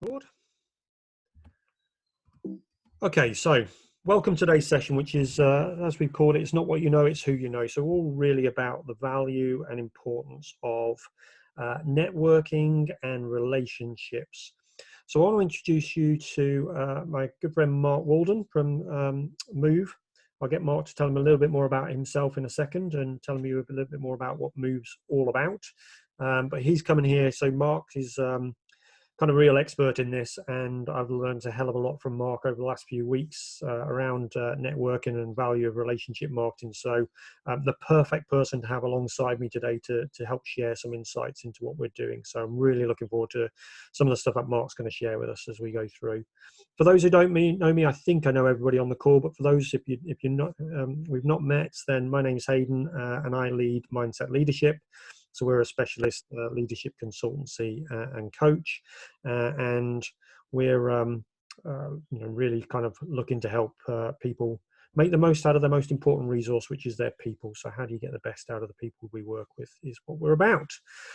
Board. Okay, so welcome to today's session, which is, as we've called it, it's not what you know, it's who you know. So all really about the value and importance of networking and relationships. So I want to introduce you to my good friend Mark Walden from Move. I'll get Mark to tell him a little bit more about himself in a second and tell you a little bit more about what Move's all about. But he's coming here. So Mark is kind of real expert in this, and I've learned a hell of a lot from Mark over the last few weeks around networking and value of relationship marketing. So the perfect person to have alongside me today to help share some insights into what we're doing. So I'm really looking forward to some of the stuff that Mark's going to share with us as we go through. For those who don't know me, I think I know everybody on the call, but for those if you're not we've not met, then my name's Hayden and I lead Mindset Leadership. So we're a specialist leadership consultancy and coach, and we're really kind of looking to help people make the most out of their most important resource, which is their people. So how do you get the best out of the people we work with is what we're about.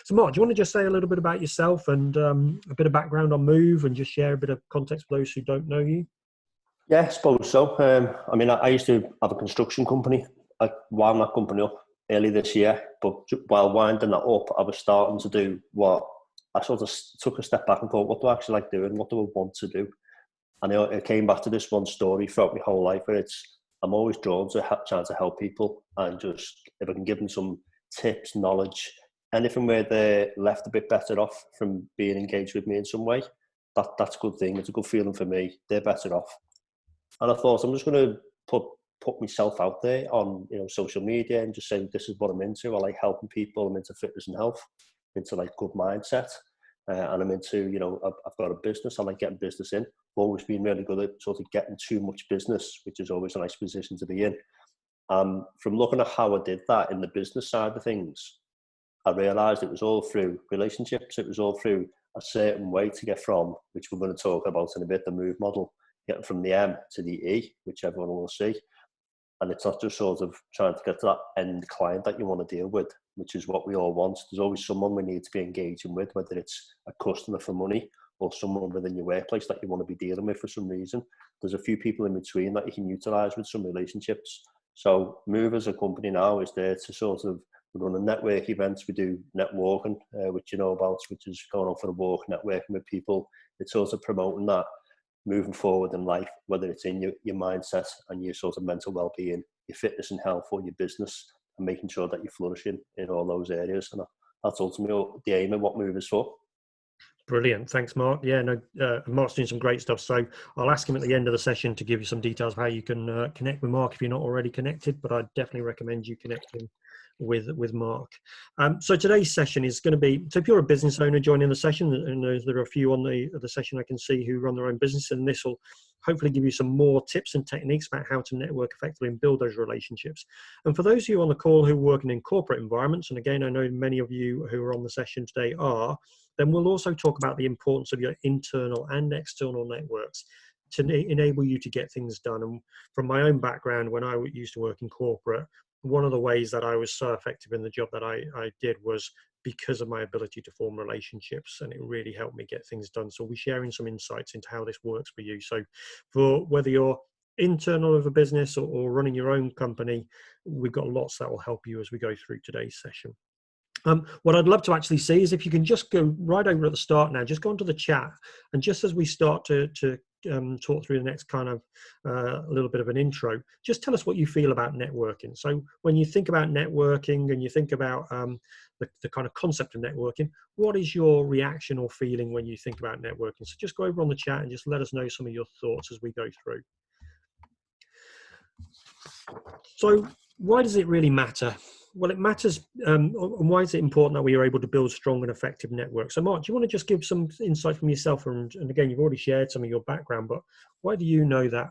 So Mark, do you want to just say a little bit about yourself and a bit of background on Move and just share a bit of context for those who don't know you? Yeah, I suppose so. I used to have a construction company. I wound that company up early this year, but while winding that up, I was starting to do what I sort of took a step back and thought, what do I actually like doing? What do I want to do? And it came back to this one story throughout my whole life where I'm always drawn to trying to help people, and just if I can give them some tips, knowledge, anything where they're left a bit better off from being engaged with me in some way, that's a good thing. It's a good feeling for me. They're better off. And I thought, I'm just going to put myself out there on social media and just say, this is what I'm into. I like helping people. I'm into fitness and health, into like good mindset, and I'm into I've got a business. I like getting business in. I've always been really good at sort of getting too much business, which is always a nice position to be in. From looking at how I did that in the business side of things, I realised it was all through relationships. It was all through a certain way to get from, which we're going to talk about in a bit, the Move model, getting from the M to the E, which everyone will see. And it's not just sort of trying to get to that end client that you want to deal with, which is what we all want. There's always someone we need to be engaging with, whether it's a customer for money or someone within your workplace that you want to be dealing with for some reason. There's a few people in between that you can utilise with some relationships. So Move as a company now is there to sort of run a network events. We do networking, which you know about, which is going on for a walk, networking with people. It's also promoting that moving forward in life, whether it's in your mindset and your sort of mental well-being, your fitness and health, or your business, and making sure that you're flourishing in all those areas. And that's ultimately the aim of what Move is for. Brilliant. Thanks, Mark. Yeah, no, Mark's doing some great stuff. So I'll ask him at the end of the session to give you some details of how you can connect with Mark if you're not already connected, but I'd definitely recommend you connecting with Mark. So today's session is going to be, so if you're a business owner joining the session, and there are a few on the session I can see who run their own business, and this will hopefully give you some more tips and techniques about how to network effectively and build those relationships. And for those of you on the call who are working in corporate environments, and again, I know many of you who are on the session today are, then we'll also talk about the importance of your internal and external networks to enable you to get things done. And from my own background, when I used to work in corporate, one of the ways that I was so effective in the job that I did was because of my ability to form relationships, and it really helped me get things done. So we're sharing some insights into how this works for you. So for whether you're internal of a business or running your own company, we've got lots that will help you as we go through today's session. What I'd love to actually see is if you can just go right over at the start now, just go into the chat, and just as we start to talk through the next kind of a little bit of an intro, just tell us what you feel about networking. So when you think about networking and you think about the kind of concept of networking, what is your reaction or feeling when you think about networking? So just go over on the chat and just let us know some of your thoughts as we go through. So why does it really matter? Well, it matters, and why is it important that we are able to build strong and effective networks? So Mark, do you want to just give some insight from yourself? And again, you've already shared some of your background, but why do you know that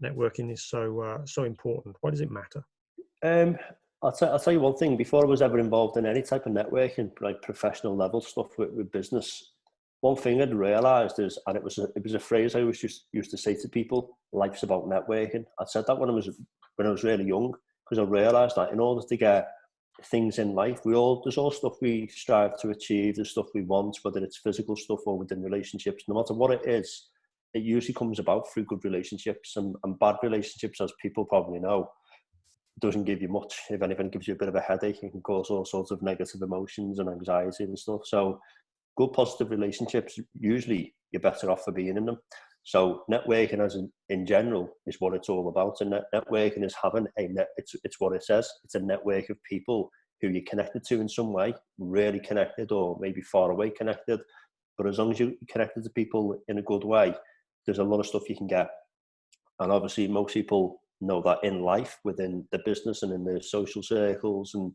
networking is so important? Why does it matter? I'll tell you one thing. Before I was ever involved in any type of networking, like professional level stuff with business, one thing I'd realised is, and it was a phrase I always used to say to people: "Life's about networking." I said that when I was really young, because I realised that in order to get things in life. There's all stuff we strive to achieve, there's stuff we want, whether it's physical stuff or within relationships. No matter what it is, it usually comes about through good relationships, and bad relationships, as people probably know, doesn't give you much. If anything, it gives you a bit of a headache. It can cause all sorts of negative emotions and anxiety and stuff. So good positive relationships, usually you're better off for being in them. So networking in general is what it's all about. And networking is having it's what it says. It's a network of people who you're connected to in some way, really connected, or maybe far away connected. But as long as you're connected to people in a good way, there's a lot of stuff you can get. And obviously most people know that in life, within the business and in their social circles, and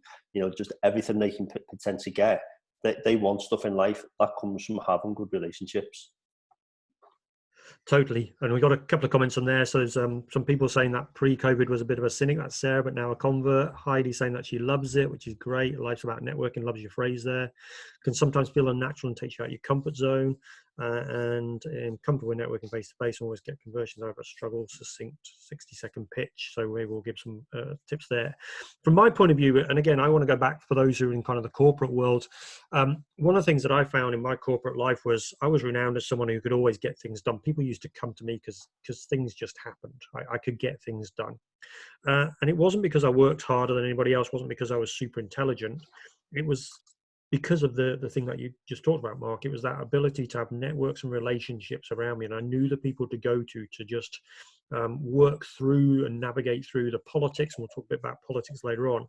just everything they can potentially get, they want stuff in life that comes from having good relationships. Totally. And we got a couple of comments on there. So there's some people saying that pre-COVID was a bit of a cynic. That's Sarah, but now a convert. Heidi saying that she loves it, which is great. Life's about networking. Loves your phrase there. Can sometimes feel unnatural and takes you out of your comfort zone. And comfortable with networking face to face, always get conversions over a struggle, succinct 60-second pitch. So we will give some tips there. From my point of view, and again, I want to go back for those who are in kind of the corporate world. One of the things that I found in my corporate life was I was renowned as someone who could always get things done. People used to come to me because things just happened. I could get things done. And it wasn't because I worked harder than anybody else. It wasn't because I was super intelligent. It was because of the thing that you just talked about, Mark. It was that ability to have networks and relationships around me. And I knew the people to go to just work through and navigate through the politics. And we'll talk a bit about politics later on.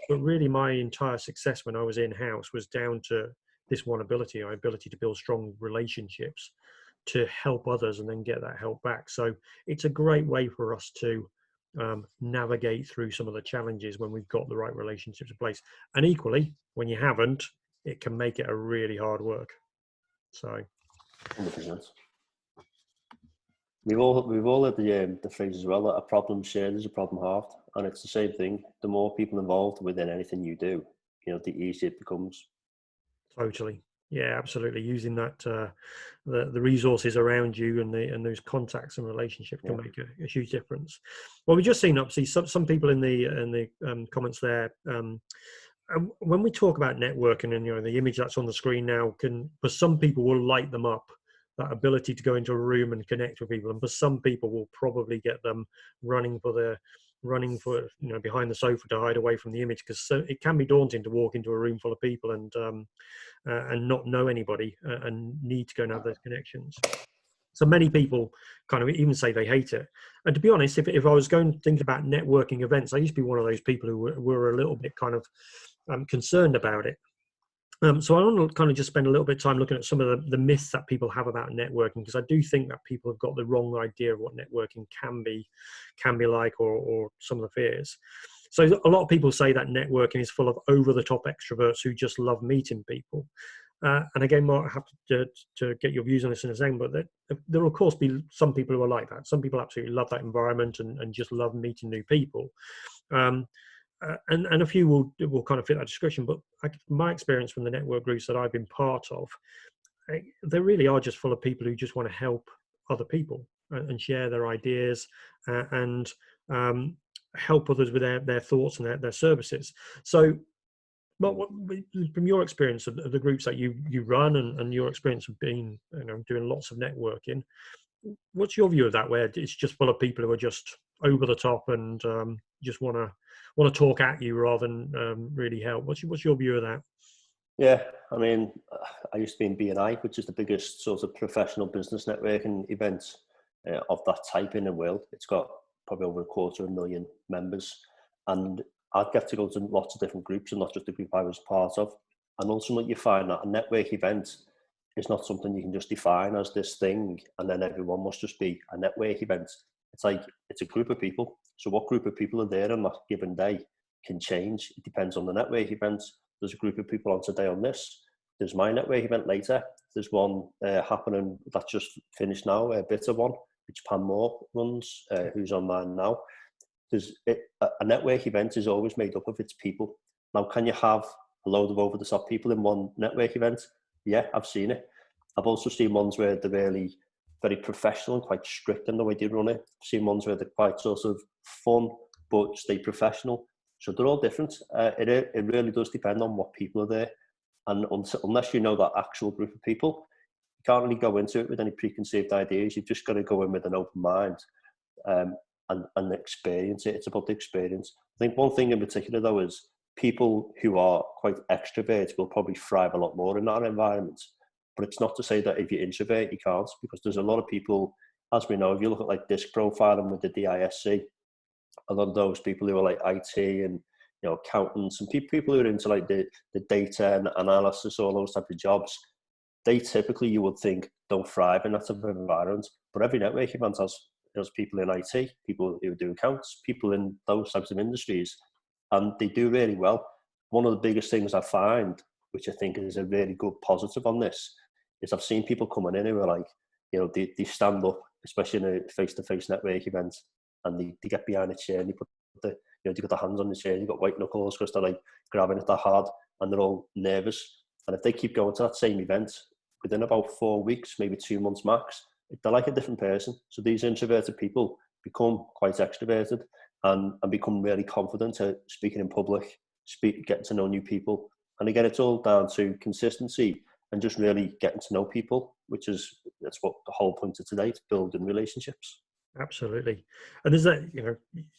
But really my entire success when I was in-house was down to this one ability, our ability to build strong relationships to help others and then get that help back. So it's a great way for us to navigate through some of the challenges when we've got the right relationships in place. And equally, when you haven't, it can make it a really hard work. So 100%. We've all had the phrase as well that a problem shared is a problem halved, and it's the same thing. The more people involved within anything you do, the easier it becomes. Totally. Yeah, absolutely. Using that the resources around you and those contacts and relationships can make a huge difference. Well, we've just seen obviously some people in the comments there. When we talk about networking, and the image that's on the screen now can, for some people, will light them up. That ability to go into a room and connect with people, and for some people, will probably get them running for behind the sofa to hide away from the image, because it can be daunting to walk into a room full of people and not know anybody and need to go and have those connections. So many people kind of even say they hate it. And to be honest, if I was going to think about networking events, I used to be one of those people who were a little bit kind of concerned about it. So I want to kind of just spend a little bit of time looking at some of the myths that people have about networking, because I do think that people have got the wrong idea of what networking can be like, or some of the fears. So a lot of people say that networking is full of over-the-top extroverts who just love meeting people. And again, Mark, I have to get your views on this in a second, but there will of course be some people who are like that. Some people absolutely love that environment and just love meeting new people. And a few will kind of fit that description, but my experience from the network groups that I've been part of, they really are just full of people who just want to help other people and share their ideas and help others with their thoughts and their services. So, but from your experience of the groups that you run and your experience of being, doing lots of networking, what's your view of that, where it's just full of people who are just over the top and just want to talk at you rather than really help? What's your view of that? Yeah, I mean, I used to be in BNI, which is the biggest sort of professional business networking event of that type in the world. It's got probably over 250,000 members, and I'd get to go to lots of different groups and not just the group I was part of. And ultimately you find that a network event is not something you can just define as this thing and then everyone must just be a network event. It's like, it's a group of people. So what group of people are there on that given day can change. It depends on the network event. There's a group of people on today on this. There's my network event later. There's one happening that just finished now, a Bitter one, which Pam Moore runs, who's online now. A network event is always made up of its people. Now, can you have a load of over-the-top people in one network event? Yeah, I've seen it. I've also seen ones where they're really very professional and quite strict in the way they run it. I've seen ones where they're quite sort of fun, but stay professional. So they're all different. It really does depend on what people are there. And unless you know that actual group of people, you can't really go into it with any preconceived ideas. You've just got to go in with an open mind, and experience it. It's about the experience. I think one thing in particular, though, is people who are quite extroverted will probably thrive a lot more in that environment. But it's not to say that if you're introvert, you can't, because there's a lot of people, as we know, if you look at like disc profiling with the DISC, a lot of those people who are like IT and accountants and people who are into like the data and analysis, all those type of jobs, they typically, you would think, don't thrive in that type of environment. But every network event has people in IT, people who do accounts, people in those types of industries, and they do really well. One of the biggest things I find, which I think is a really good positive on this, is I've seen people coming in who are like, they stand up, especially in a face-to-face network event, and they get behind a chair and they put they got their hands on the chair, you've got white knuckles because they're like grabbing it that hard and they're all nervous. And if they keep going to that same event, within about 4 weeks, maybe 2 months max, they're like a different person. So these introverted people become quite extroverted and become really confident at speaking in public, getting to know new people. And again, it's all down to consistency and just really getting to know people, that's what the whole point of today, to building relationships. Absolutely. And there's that,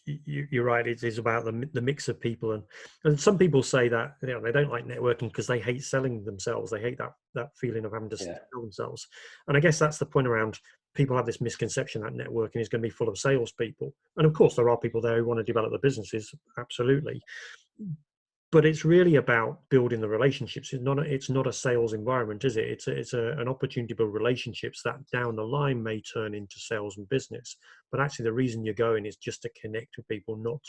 you're right, it is about the mix of people. And some people say that, they don't like networking because they hate selling themselves. They hate that feeling of having to sell themselves. And I guess that's the point around, people have this misconception that networking is going to be full of salespeople. And of course, there are people there who want to develop their businesses. Absolutely. But it's really about building the relationships. It's not a sales environment, is it? It's an opportunity to build relationships that down the line may turn into sales and business. But actually, the reason you're going is just to connect with people, not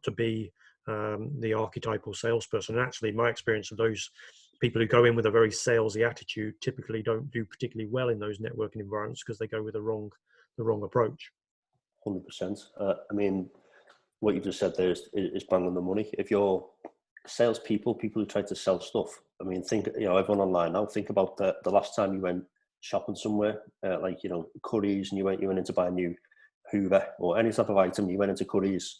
to be the archetypal salesperson. And actually, my experience of those people who go in with a very salesy attitude typically don't do particularly well in those networking environments because they go with the wrong approach. 100%. I mean, what you just said there is bang on the money. If you're salespeople, people who try to sell stuff, I mean, think, everyone online now, think about the last time you went shopping somewhere, like, Currys, and you went in to buy a new Hoover or any type of item, you went into Currys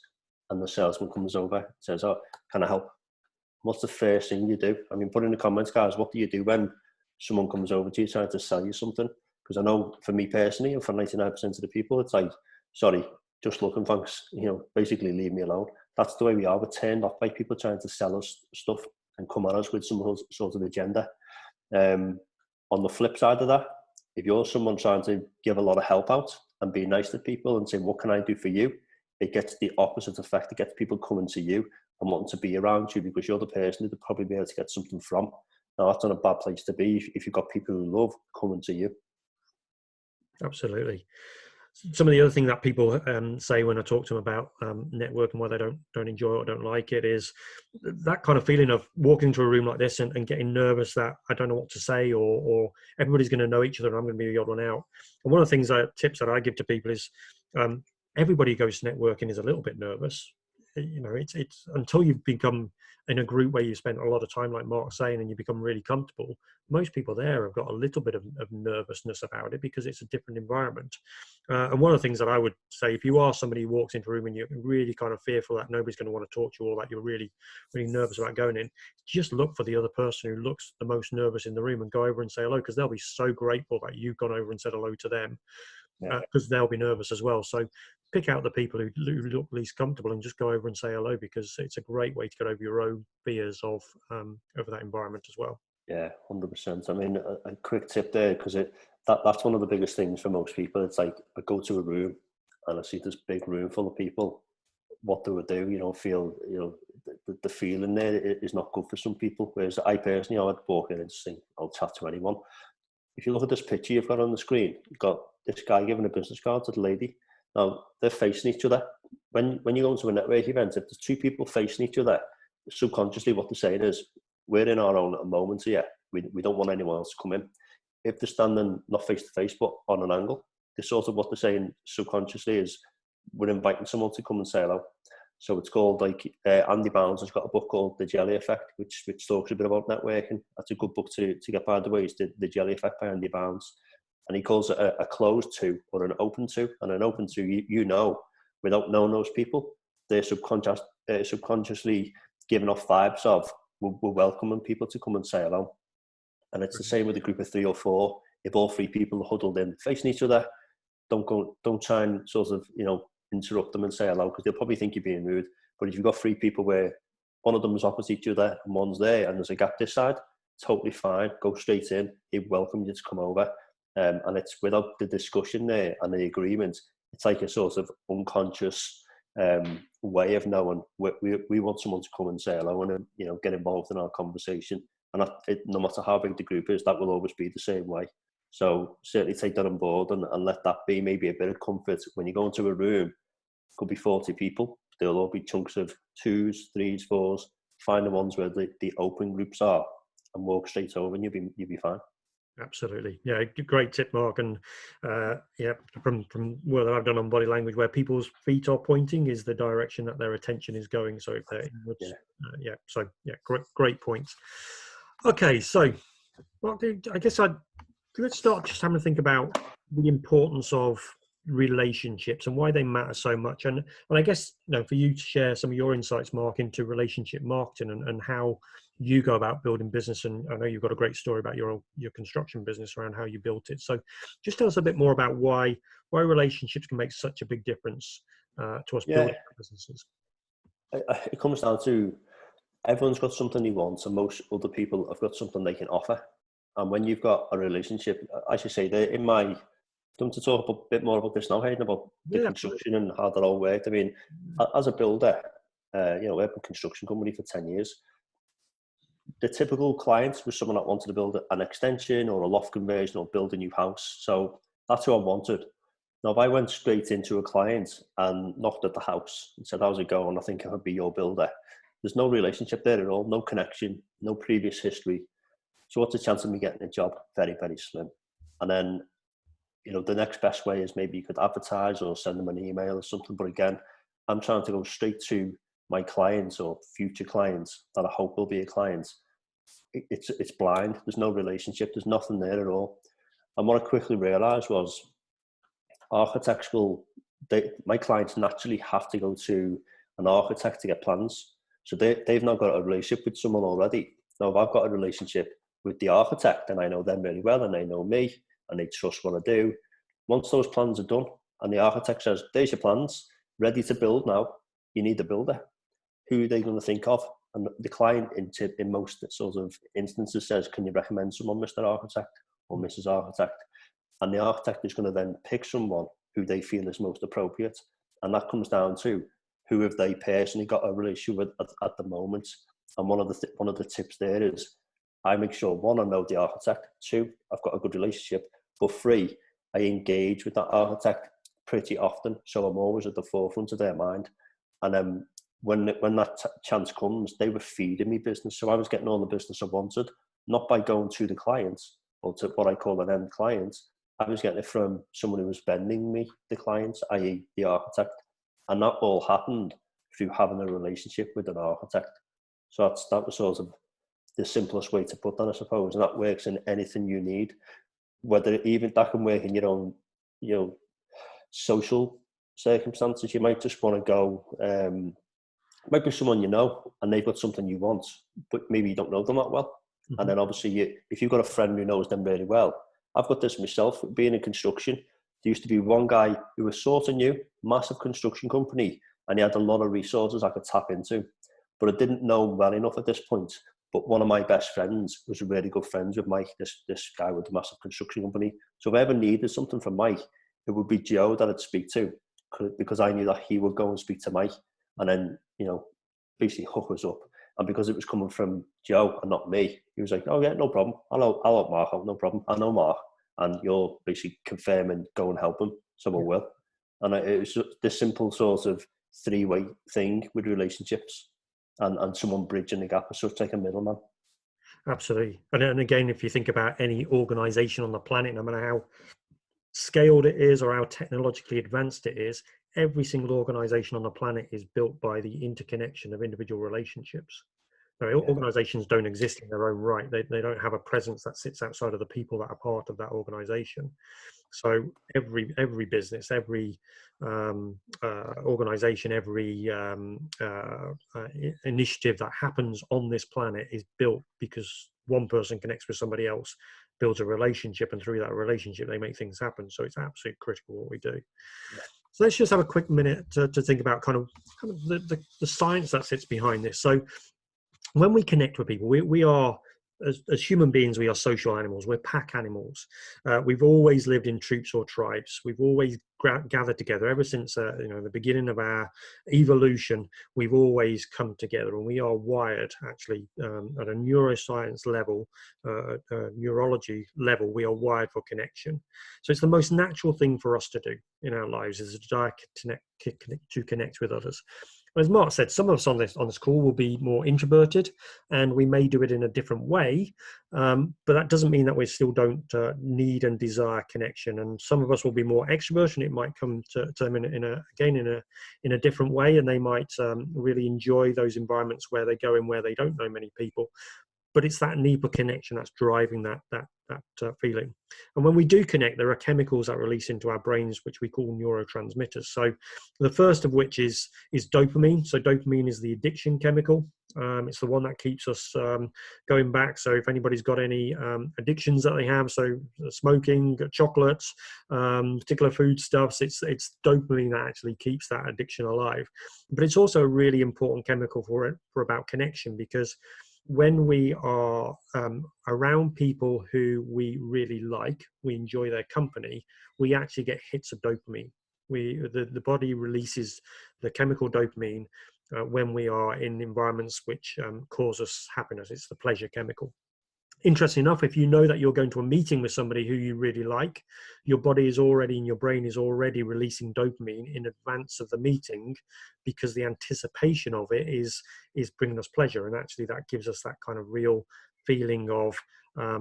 and the salesman comes over, says, "Oh, can I help?" What's the first thing you do? I mean, put in the comments, guys, what do you do when someone comes over to you trying to sell you something? Because I know for me personally, and for 99% of the people, it's like, sorry, just looking, thanks. Basically leave me alone. That's the way we are. We're turned off by people trying to sell us stuff and come at us with some sort of agenda. On the flip side of that, if you're someone trying to give a lot of help out and be nice to people and say, what can I do for you? It gets the opposite effect. It gets people coming to you and wanting to be around you because you're the person who they'll probably be able to get something from. Now, that's not a bad place to be if you've got people who love coming to you. Absolutely. Some of the other things that people say when I talk to them about networking, why they don't enjoy it or don't like it, is that kind of feeling of walking into a room like this and getting nervous that I don't know what to say, or everybody's going to know each other and I'm going to be the odd one out. And one of the things tips that I give to people is everybody who goes to networking is a little bit nervous. It's until you've become in a group where you spend a lot of time, like Mark's saying, and you become really comfortable. Most people there have got a little bit of nervousness about it because it's a different environment. And one of the things that I would say, if you are somebody who walks into a room and you're really kind of fearful that nobody's going to want to talk to you, or that you're really, really nervous about going in, just look for the other person who looks the most nervous in the room and go over and say hello, because they'll be so grateful that you've gone over and said hello to them, because they'll be nervous as well. So pick out the people who look least comfortable and just go over and say hello, because it's a great way to get over your own fears of that environment as well. Yeah, 100%. I mean, a quick tip there, because that's one of the biggest things for most people. It's like, I go to a room and I see this big room full of people. What do I do? Feel, the feeling there is not good for some people. Whereas I personally, I'd walk in and just think, I'll chat to anyone. If you look at this picture you've got on the screen, you've got this guy giving a business card to the lady. Now, they're facing each other. When you go into a network event, if there's two people facing each other, subconsciously what they're saying is, we're in our own moment here. We don't want anyone else to come in. If they're standing not face to face, but on an angle, what they're saying subconsciously is, we're inviting someone to come and say hello. So it's called, like, Andy Bounds has got a book called The Jelly Effect, which talks a bit about networking. That's a good book to get by the way. It's The Jelly Effect by Andy Bounds. And he calls it a closed to or an open to. And an open to, without knowing those people, their subconscious subconsciously giving off vibes of we're welcoming people to come and say hello. And it's the same with a group of 3 or 4. If all 3 people are huddled in, facing each other, don't try and sort of, interrupt them and say hello, because they'll probably think you're being rude. But if you've got 3 people where one of them is opposite each other and one's there and there's a gap this side, totally fine. Go straight in. He'd welcome you to come over. And it's without the discussion there and the agreement, it's like a sort of unconscious way of knowing we want someone to come and say hello and get involved in our conversation. And no matter how big the group is, that will always be the same way. So certainly take that on board and let that be maybe a bit of comfort. When you go into a room, could be 40 people. There'll all be chunks of 2s, 3s, 4s. Find the ones where the open groups are and walk straight over and you'll be fine. Absolutely. Yeah, great tip, Mark. And from work that I've done on body language, where people's feet are pointing is the direction that their attention is going. So if they're inwards, great points. Okay, so Mark, I guess let's start just having to think about the importance of relationships and why they matter so much. And I guess for you to share some of your insights, Mark, into relationship marketing and how you go about building business. And I know you've got a great story about your construction business around how you built it. So just tell us a bit more about why relationships can make such a big difference to us building businesses. It comes down to everyone's got something they want, and most other people have got something they can offer. And when you've got a relationship, as you say, don't to talk a bit more about this now, Hayden, about the construction and how that all worked. I mean, as a builder, we've been a construction company for 10 years. The typical client was someone that wanted to build an extension or a loft conversion or build a new house. So that's who I wanted. Now, if I went straight into a client and knocked at the house and said, how's it going? I think I could be your builder. There's no relationship there at all, no connection, no previous history. So what's the chance of me getting a job? Very, very slim. And then, the next best way is maybe you could advertise or send them an email or something. But again, I'm trying to go straight to my clients or future clients that I hope will be a client. It's blind. There's no relationship. There's nothing there at all. And what I quickly realised was architects my clients naturally have to go to an architect to get plans. So they've now got a relationship with someone already. Now, if I've got a relationship with the architect and I know them really well and they know me and they trust what I do, once those plans are done and the architect says, there's your plans, ready to build now, you need a builder. Who are they going to think of? And the client in most sort of instances says, can you recommend someone, Mr. Architect or Mrs. Architect? And the architect is going to then pick someone who they feel is most appropriate. And that comes down to who have they personally got a relationship with at the moment. And one of the tips there is I make sure, 1, I know the architect, 2, I've got a good relationship, but 3, I engage with that architect pretty often. So I'm always at the forefront of their mind. And when that chance comes, they were feeding me business. So I was getting all the business I wanted, not by going to the clients or to what I call an end client. I was getting it from someone who was vending me the clients, i.e. the architect. And that all happened through having a relationship with an architect. So that was sort of the simplest way to put that, I suppose. And that works in anything you need, whether even that can work in your own, social circumstances. You might just want to go, might be someone and they've got something you want, but maybe you don't know them that well. Mm-hmm. And then obviously if you've got a friend who knows them really well, I've got this myself, being in construction. There used to be one guy who was sort of new, massive construction company, and he had a lot of resources I could tap into, but I didn't know well enough at this point. But one of my best friends was really good friends with Mike, this guy with the massive construction company. So if I ever needed something from Mike, it would be Joe that I'd speak to, because I knew that he would go and speak to Mike and then, basically hook us up. And because it was coming from Joe and not me, he was like, oh yeah, no problem. I'll help Mark out, no problem. I know Mark. And you'll basically confirm and go and help him. Someone will. And it was just this simple sort of 3-way thing with relationships and someone bridging the gap as such, like a middleman. Absolutely. And again, if you think about any organization on the planet, no matter how scaled it is or how technologically advanced it is, every single organization on the planet is built by the interconnection of individual relationships. Organizations don't exist in their own right. They don't have a presence that sits outside of the people that are part of that organization. So every business, every organization, every initiative that happens on this planet is built because one person connects with somebody else, builds a relationship, and through that relationship they make things happen. So it's absolutely critical what we do. So let's just have a quick minute to think about kind of the science that sits behind this. So when we connect with people, we are, as human beings, we are social animals. We're pack animals. We've always lived in troops or tribes. We've always gathered together ever since the beginning of our evolution. We've always come together, and we are wired actually at a neuroscience level, neurology level. We are wired for connection. So it's the most natural thing for us to do in our lives is to connect with others. As Mark said, some of us on this call will be more introverted, and we may do it in a different way, but that doesn't mean that we still don't need and desire connection. And some of us will be more extrovert, and it might come to them in a different way, and they might really enjoy those environments where they go in where they don't know many people. But it's that need for connection that's driving that feeling. And when we do connect, there are chemicals that release into our brains, which we call neurotransmitters. So the first of which is dopamine. So dopamine is the addiction chemical. It's the one that keeps us going back. So if anybody's got any addictions that they have, so smoking, chocolates, particular foodstuffs, it's dopamine that actually keeps that addiction alive. But it's also a really important chemical for about connection, because when we are around people who we really like, we enjoy their company, we actually get hits of dopamine. The body releases the chemical dopamine when we are in environments which cause us happiness. It's the pleasure chemical. Interesting enough, if you know that you're going to a meeting with somebody who you really like, your body is already, and your brain is already releasing dopamine in advance of the meeting, because the anticipation of it is bringing us pleasure. And actually that gives us that kind of real feeling of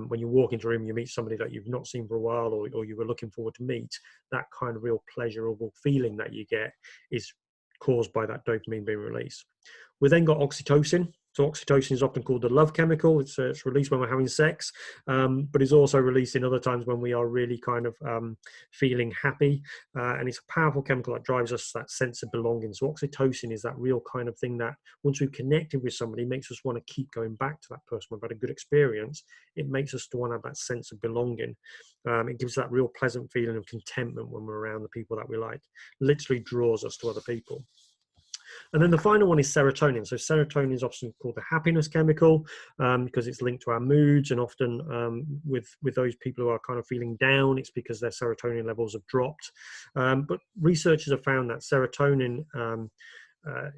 when you walk into a room, you meet somebody that you've not seen for a while, or you were looking forward to meet, that kind of real pleasurable feeling that you get is caused by that dopamine being released. We then got oxytocin. So oxytocin is often called the love chemical. It's released when we're having sex, but is also released in other times when we are really kind of feeling happy. And it's a powerful chemical that drives us that sense of belonging. So oxytocin is that real kind of thing that once we've connected with somebody, makes us want to keep going back to that person. We've had a good experience. It makes us to want to have that sense of belonging. It gives that real pleasant feeling of contentment when we're around the people that we like. Literally draws us to other people. And then the final one is serotonin. So serotonin is often called the happiness chemical because it's linked to our moods, and often with those people who are kind of feeling down, it's because their serotonin levels have dropped. But researchers have found that serotonin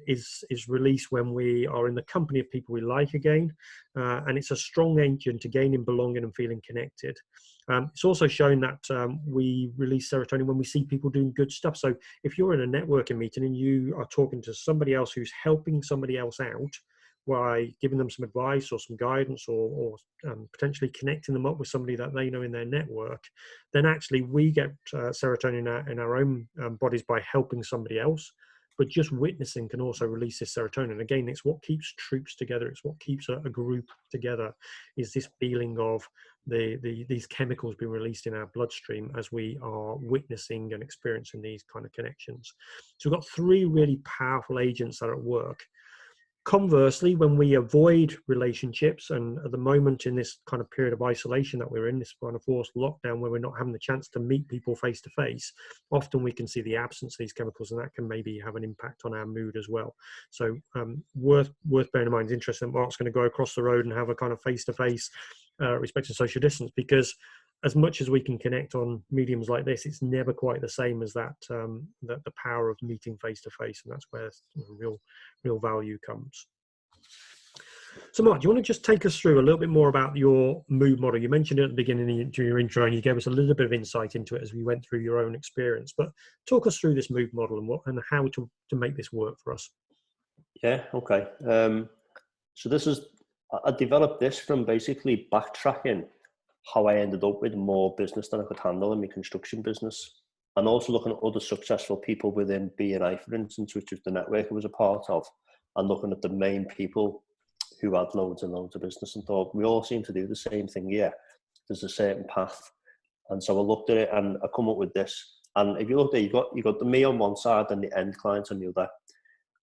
is released when we are in the company of people we like again, and it's a strong engine to gaining belonging and feeling connected. It's also shown that we release serotonin when we see people doing good stuff. So if you're in a networking meeting and you are talking to somebody else who's helping somebody else out by giving them some advice or some guidance, or potentially connecting them up with somebody that they know in their network, then actually we get serotonin in our own bodies by helping somebody else. But just witnessing can also release this serotonin. Again, it's what keeps troops together. It's what keeps a group together, is this feeling of these chemicals being released in our bloodstream as we are witnessing and experiencing these kind of connections. So we've got three really powerful agents that are at work. Conversely, when we avoid relationships, and at the moment in this kind of period of isolation that we're in, this kind of forced lockdown where we're not having the chance to meet people face to face, often we can see the absence of these chemicals, and that can maybe have an impact on our mood as well. So worth bearing in mind. It's interesting that Mark's going to go across the road and have a kind of face to face respecting social distance, because as much as we can connect on mediums like this, it's never quite the same as that the power of meeting face to face, and that's where real value comes. So Mark, do you want to just take us through a little bit more about your mood model? You mentioned it at the beginning of your intro, and you gave us a little bit of insight into it as we went through your own experience, but talk us through this mood model and how to make this work for us. Yeah, okay. So I developed this from basically backtracking how I ended up with more business than I could handle in my construction business, and also looking at other successful people within B&I, for instance, which was the network I was a part of, and looking at the main people who had loads and loads of business and thought, we all seem to do the same thing here. There's a certain path. And so I looked at it and I come up with this. And if you look there, you got the me on one side and the end client on the other.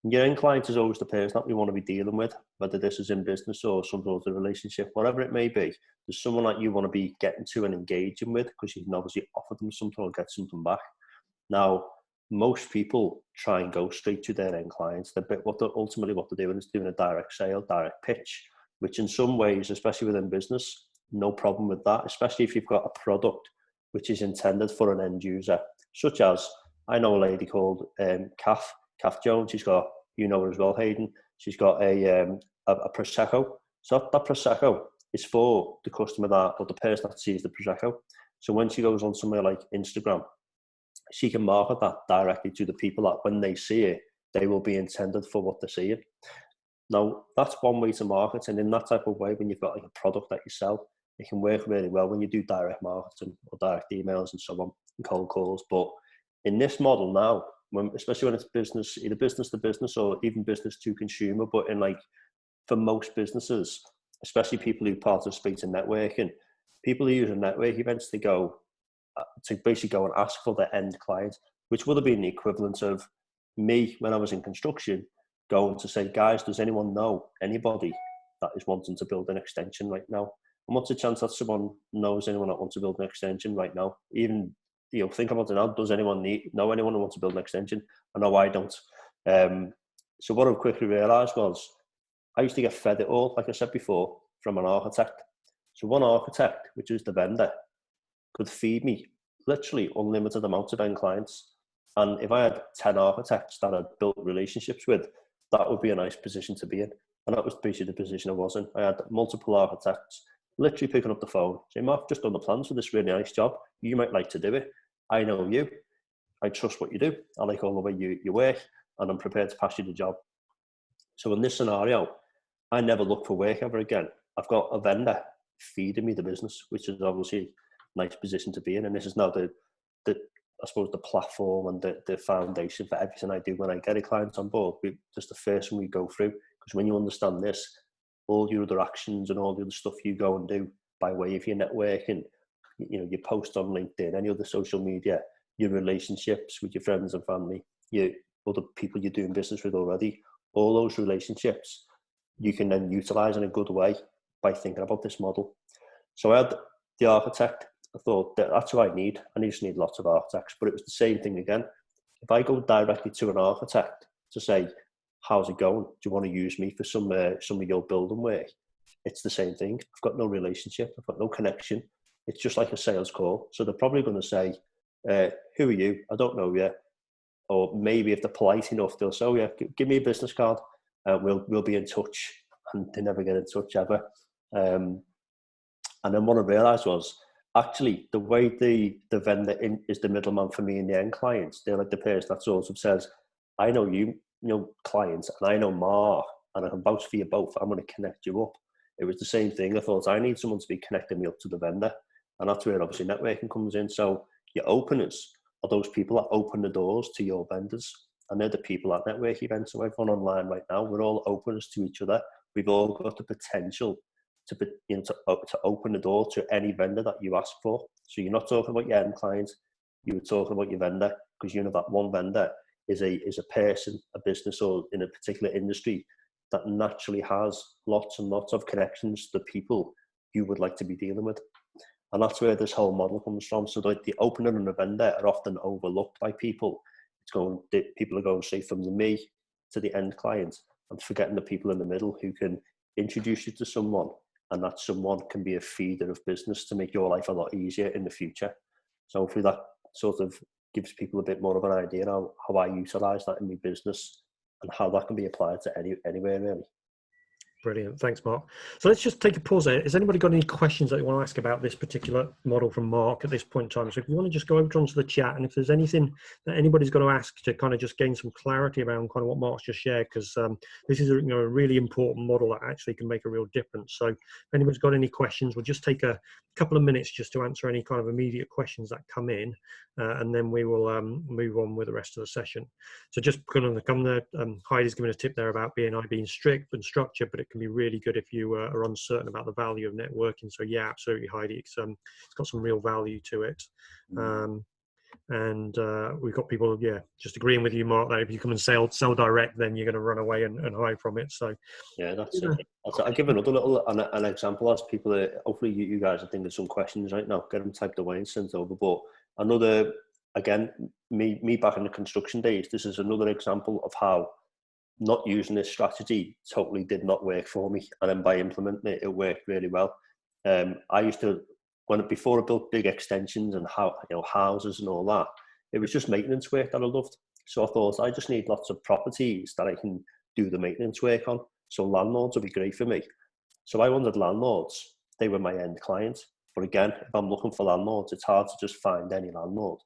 And your end client is always the person that we want to be dealing with, whether this is in business or some sort of relationship, whatever it may be. There's someone that you want to be getting to and engaging with because you can obviously offer them something or get something back. Now, most people try and go straight to their end clients. Ultimately what they're doing is doing a direct sale, direct pitch, which in some ways, especially within business, no problem with that, especially if you've got a product which is intended for an end user, such as, I know a lady called Kath Jones. She's got, you know her as well, Hayden. She's got a Prosecco. So that Prosecco is for the customer or the person that sees the Prosecco. So when she goes on somewhere like Instagram, she can market that directly to the people that when they see it, they will be intended for what they're seeing. Now, that's one way to market. And in that type of way, when you've got like a product that you sell, it can work really well when you do direct marketing or direct emails and so on, and cold calls. But in this model now, especially when it's business, either business to business or even business to consumer, but for most businesses, especially people who participate in networking, people who use a network events to basically go and ask for their end client, which would have been the equivalent of me when I was in construction, going to say, guys, does anyone know anybody that is wanting to build an extension right now? And what's the chance that someone knows anyone that wants to build an extension right now? Even, think about it now. Does anyone know anyone who wants to build an extension? I know I don't. So what I quickly realised was I used to get fed it all, like I said before, from an architect. So one architect, which is the vendor, could feed me literally unlimited amounts of end clients. And if I had 10 architects that I'd built relationships with, that would be a nice position to be in. And that was basically the position I was in. I had multiple architects literally picking up the phone, saying, Mark, I've just done the plans for this really nice job. You might like to do it. I know you. I trust what you do. I like all the way you work, and I'm prepared to pass you the job. So in this scenario, I never look for work ever again. I've got a vendor feeding me the business, which is obviously a nice position to be in. And this is now the I suppose the platform and the foundation for everything I do when I get a client on board. Just the first one we go through, because when you understand this, all your other actions and all the other stuff you go and do by way of your networking, your post on LinkedIn, any other social media, your relationships with your friends and family, your other people you're doing business with already, all those relationships you can then utilize in a good way by thinking about this model. So I had the architect. I thought that's what I need. I just need lots of architects. But it was the same thing again. If I go directly to an architect to say, how's it going? Do you want to use me for some of your building work? It's the same thing. I've got no relationship. I've got no connection. It's just like a sales call. So they're probably going to say, who are you? I don't know you. Or maybe if they're polite enough, they'll say, oh yeah, give me a business card. We'll be in touch. And they never get in touch ever. And then what I realised was, actually, the way the vendor is the middleman for me and the end clients, they're like the person that sort of says, I know you, clients, and I know Mark, and I can vouch for you both. I'm going to connect you up. It was the same thing. I thought I need someone to be connecting me up to the vendor. And that's where obviously networking comes in. So your openers are those people that open the doors to your vendors. And they're the people at network events. So everyone online right now, we're all openers to each other. We've all got the potential to open the door to any vendor that you ask for. So you're not talking about your end client, you were talking about your vendor, because that one vendor is a person, a business, or in a particular industry that naturally has lots and lots of connections to the people you would like to be dealing with. And that's where this whole model comes from. So the opener and the vendor are often overlooked by people. People are going straight from the me to the end client and forgetting the people in the middle who can introduce you to someone, and that someone can be a feeder of business to make your life a lot easier in the future. So hopefully that sort of gives people a bit more of an idea how I utilise that in my business and how that can be applied to anywhere really. Brilliant. Thanks, Mark. So let's just take a pause there. Has anybody got any questions that they want to ask about this particular model from Mark at this point in time? So if you want to just go over onto the chat, and if there's anything that anybody's got to ask to kind of just gain some clarity around kind of what Mark's just shared, because this is a really important model that actually can make a real difference. So if anybody's got any questions, we'll just take a couple of minutes just to answer any kind of immediate questions that come in, and then we will move on with the rest of the session. So just kind of come there, Heidi's given a tip there about BNI being strict and structured, but it can be really good if you are uncertain about the value of networking. So yeah, absolutely, Heidi. It's got some real value to it. And we've got people, just agreeing with you, Mark, that if you come and sell direct, then you're going to run away and hide from it. So yeah, that's it. I'll give another little an example as people. Hopefully, you guys are thinking of some questions right now. Get them typed away and sent over. But another, again, me back in the construction days. This is another example of how not using this strategy totally did not work for me, and then by implementing it, it worked really well. I used to, before I built big extensions and houses and all that, it was just maintenance work that I loved. So I thought I just need lots of properties that I can do the maintenance work on. So landlords would be great for me. So I wanted landlords. They were my end client. But again, if I'm looking for landlords, it's hard to just find any landlord.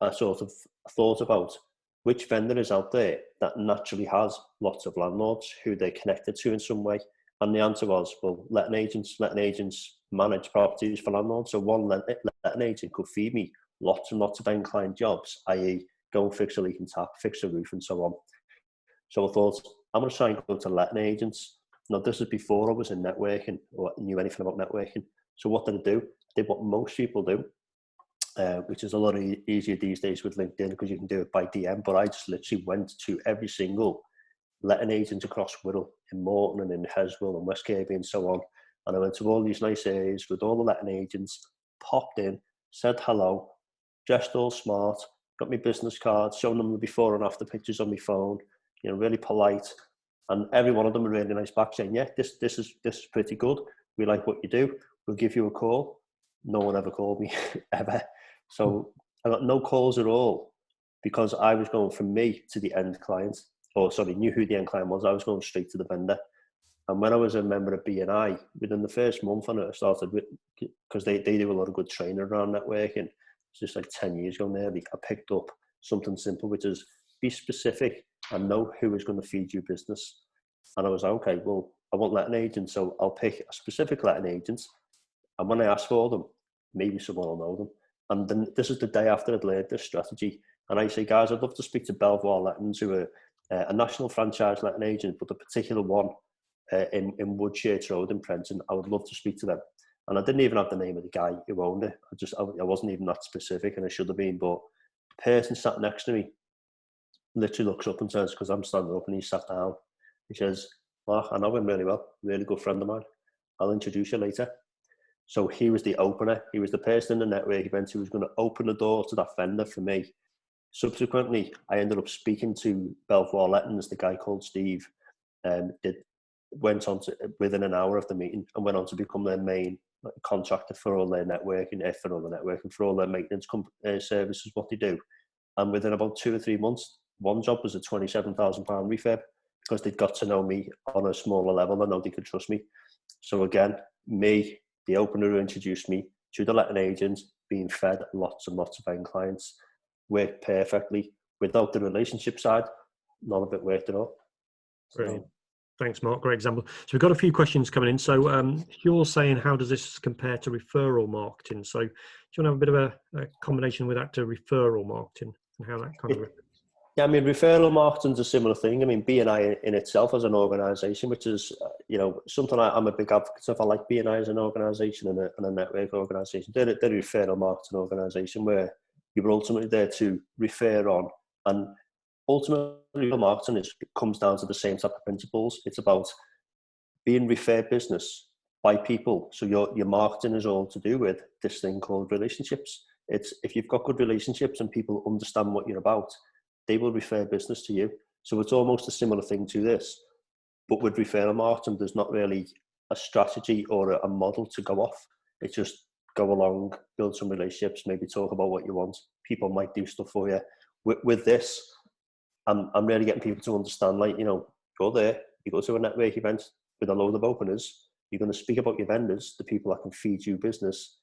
I sort of thought about which vendor is out there that naturally has lots of landlords who they're connected to in some way. And the answer was, well, letting agents manage properties for landlords. So one letting agent could feed me lots and lots of end client jobs, i.e. go and fix a leaking tap, fix a roof and so on. So I thought, I'm going to try and go to letting agents. Now, this is before I was in networking or knew anything about networking. So what did I do? I did what most people do, which is a lot easier these days with LinkedIn because you can do it by DM. But I just literally went to every single letting agent across Wirral, in Morton and in Heswell and West Kirby and so on. And I went to all these nice areas with all the letting agents, popped in, said hello, dressed all smart, got my business cards, shown them the before and after pictures on my phone, really polite. And every one of them were really nice back saying, yeah, this is pretty good. We like what you do. We'll give you a call. No one ever called me, ever. So I got no calls at all because I was going from me to the end client. Knew who the end client was. I was going straight to the vendor. And when I was a member of BNI, within the first month on it, I started with, because they do a lot of good training around networking. It's just like 10 years ago nearly. I picked up something simple, which is be specific and know who is going to feed you business. And I was like, okay, well, I want letting agents, so I'll pick a specific letting agent. And when I ask for them, maybe someone will know them. And then this is the day after I'd learned this strategy. And I say, guys, I'd love to speak to Belvoir Lettings, who are a national franchise letting agent, but the particular one in Woodchurch Road in Prenton, I would love to speak to them. And I didn't even have the name of the guy who owned it. I wasn't even that specific, and I should have been. But the person sat next to me literally looks up and says, because I'm standing up and he sat down, he says, Mark, I know him really well, really good friend of mine. I'll introduce you later. So he was the opener. He was the person in the network event who was going to open the door to that vendor for me. Subsequently, I ended up speaking to Belvoir Lettings, the guy called Steve, went on to, within an hour of the meeting, and went on to become their main contractor for all their networking, for all their maintenance services, what they do. And within about 2 or 3 months, one job was a £27,000 refurb because they'd got to know me on a smaller level. I know they could trust me. So again, me, the opener who introduced me to the letting agent, being fed lots and lots of end clients, worked perfectly. Without the relationship side, none of it worked at all. Brilliant. Thanks, Mark. Great example. So we've got a few questions coming in. So you're saying, how does this compare to referral marketing? So do you want to have a bit of a combination with that to referral marketing and how that kind of... Yeah, I mean, referral marketing's a similar thing. I mean, BNI in itself as an organisation, which is, something I'm a big advocate of. I like BNI as an organisation and a network organisation. They're a referral marketing organisation where you're ultimately there to refer on. And ultimately, marketing comes down to the same type of principles. It's about being referred business by people. So your marketing is all to do with this thing called relationships. It's if you've got good relationships and people understand what you're about, they will refer business to you. So it's almost a similar thing to this. But with referral marketing, there's not really a strategy or a model to go off. It's just go along, build some relationships, maybe talk about what you want. People might do stuff for you. With this, I'm really getting people to understand, go there, you go to a network event with a load of openers, you're going to speak about your vendors, the people that can feed you business,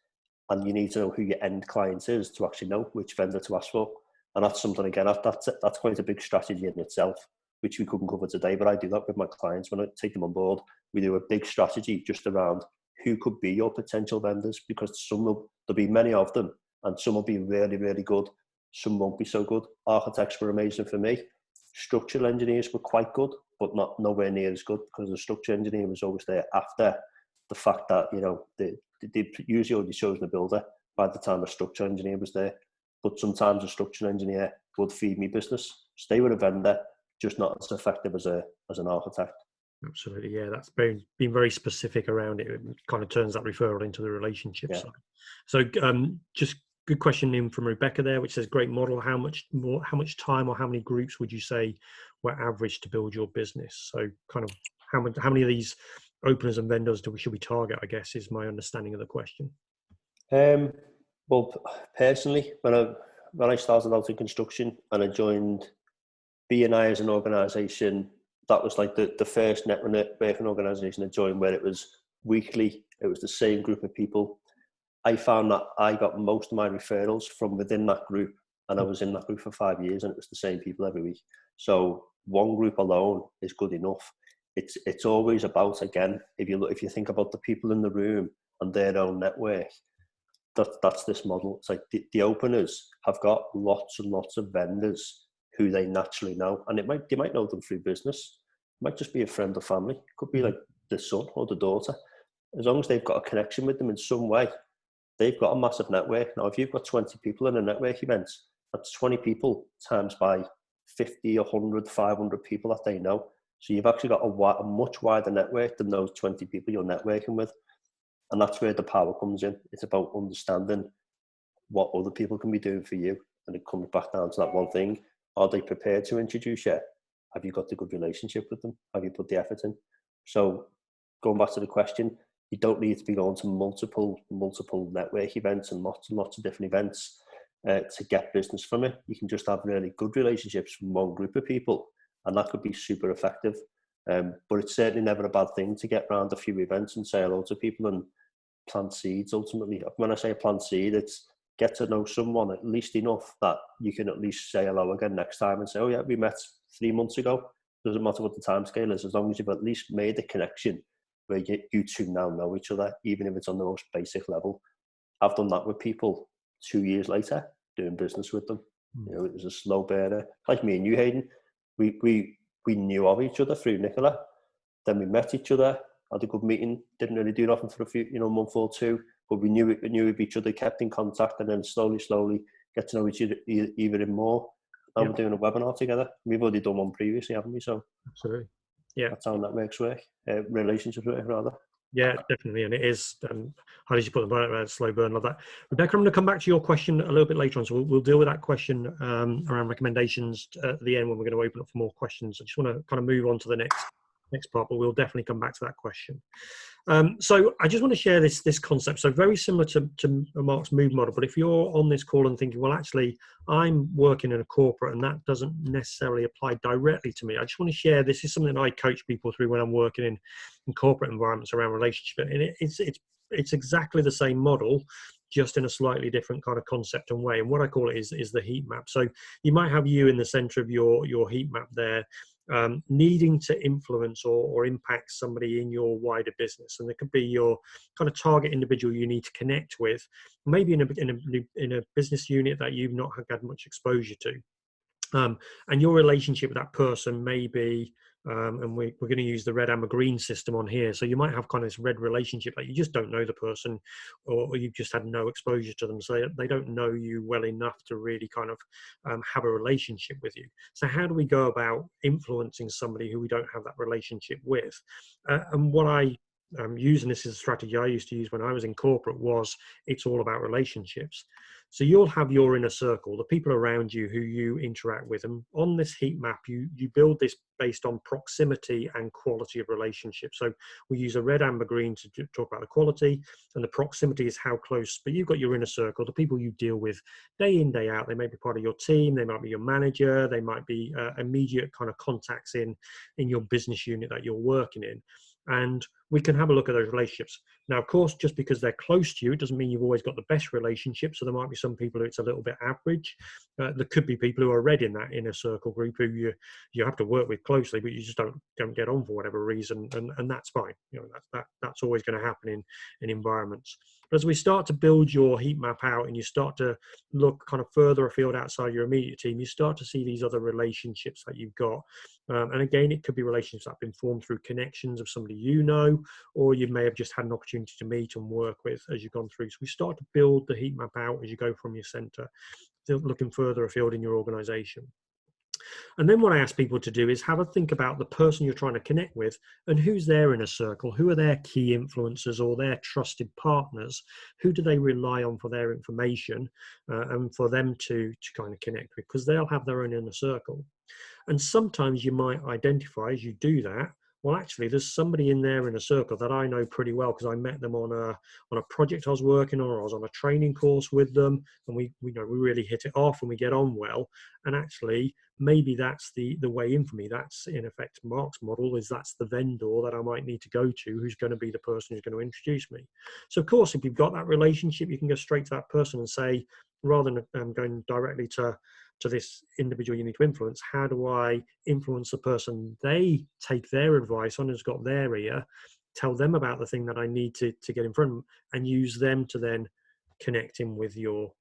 and you need to know who your end client is to actually know which vendor to ask for. And that's something, again, that's quite a big strategy in itself, which we couldn't cover today, but I do that with my clients. When I take them on board, we do a big strategy just around who could be your potential vendors, because there'll be many of them, and some will be really, really good. Some won't be so good. Architects were amazing for me. Structural engineers were quite good. but not nowhere near as good, because the structural engineer was always there after the fact that, you know, they usually already chosen a builder by the time the structural engineer was there. But sometimes a structural engineer would feed me business, stay with a vendor, just not as effective as an architect. Absolutely, yeah. That's been very specific around it. It kind of turns that referral into the relationship side. So, just good question in from Rebecca there, which says, "Great model. How much time or how many groups would you say were average to build your business?" So, kind of how many of these openers and vendors should we target? I guess is my understanding of the question. Well, personally, when I started out in construction and I joined BNI as an organisation, that was like the first networking organisation I joined where it was weekly. It was the same group of people. I found that I got most of my referrals from within that group, and I was in that group for 5 years, and it was the same people every week. So one group alone is good enough. It's always about, again, if you think about the people in the room and their own network, that's this model. It's like the openers have got lots and lots of vendors who they naturally know, and they might know them through business. It might just be a friend or family. It could be like the son or the daughter. As long as they've got a connection with them in some way, they've got a massive network. Now, if you've got 20 people in a network event, that's 20 people times by 50, 100, 500 people that they know. So you've actually got a much wider network than those 20 people you're networking with. And that's where the power comes in. It's about understanding what other people can be doing for you. And it comes back down to that one thing. Are they prepared to introduce you? Have you got a good relationship with them? Have you put the effort in? So going back to the question, you don't need to be going to multiple network events and lots of different events to get business from it. You can just have really good relationships from one group of people, and that could be super effective. But it's certainly never a bad thing to get around a few events and say hello to people and plant seeds. Ultimately, when I say plant seed, it's get to know someone at least enough that you can at least say hello again next time and say, oh yeah, we met 3 months ago. Doesn't matter what the time scale is, as long as you've at least made a connection where you two now know each other, even if it's on the most basic level. I've done that with people 2 years later, doing business with them. You know, it was a slow burner. Like me and you, Hayden, we knew of each other through Nicola. Then we met each other, had a good meeting, didn't really do nothing for a few, month or two, but we knew of each other, kept in contact, and then slowly get to know each other even more. Now we're doing a webinar together. We've already done one previously, haven't we? So absolutely, yeah, that's how networks work, relationships work rather. Yeah, definitely, and it is. How did you put the slow burn? Love that, Rebecca. I'm going to come back to your question a little bit later on, so we'll deal with that question around recommendations at the end when we're going to open up for more questions. I just want to kind of move on to the next part, but we'll definitely come back to that question. So I just want to share this concept. So very similar to Mark's MOVE model, but if you're on this call and thinking, well, actually, I'm working in a corporate and that doesn't necessarily apply directly to me, I just want to share, this is something that I coach people through when I'm working in corporate environments around relationship. And it's exactly the same model, just in a slightly different kind of concept and way. And what I call it is the heat map. So you might have you in the center of your heat map there, needing to influence or impact somebody in your wider business. And there could be your kind of target individual you need to connect with, maybe in a business unit that you've not had much exposure to. And your relationship with that person may be, and we're going to use the red, amber, green system on here. So you might have kind of this red relationship that you just don't know the person, or you've just had no exposure to them. So they don't know you well enough to really kind of have a relationship with you. So how do we go about influencing somebody who we don't have that relationship with? And what using this as a strategy I used to use when I was in corporate was, it's all about relationships. So you'll have your inner circle, the people around you who you interact with. And on this heat map, you build this based on proximity and quality of relationships. So we use a red, amber, green to talk about the quality, and the proximity is how close. But you've got your inner circle, the people you deal with day in, day out. They may be part of your team, they might be your manager, they might be immediate kind of contacts in your business unit that you're working in. And we can have a look at those relationships. Now, of course, just because they're close to you, it doesn't mean you've always got the best relationship. So there might be some people who it's a little bit average. There could be people who are red in that inner circle group who you have to work with closely, but you just don't get on for whatever reason, and that's fine. That's always going to happen in environments. But as we start to build your heat map out and you start to look kind of further afield outside your immediate team, you start to see these other relationships that you've got. And again, it could be relationships that have been formed through connections of somebody you know, or you may have just had an opportunity to meet and work with as you've gone through. So we start to build the heat map out as you go from your center, looking further afield in your organization. And then what I ask people to do is have a think about the person you're trying to connect with and who's there in a circle, who are their key influencers or their trusted partners, who do they rely on for their information and for them to kind of connect with, because they'll have their own inner circle. And sometimes you might identify as you do that, well, actually, there's somebody in there in a circle that I know pretty well because I met them on a project I was working on, or I was on a training course with them, and we really hit it off and we get on well. And actually, maybe that's the way in for me. That's in effect Mark's model, is that's the vendor that I might need to go to, who's going to be the person who's going to introduce me. So of course, if you've got that relationship, you can go straight to that person and say, rather than going directly to this individual you need to influence, how do I influence the person they take their advice on, who's got their ear, tell them about the thing that I need to get in front of them, and use them to then connect in with your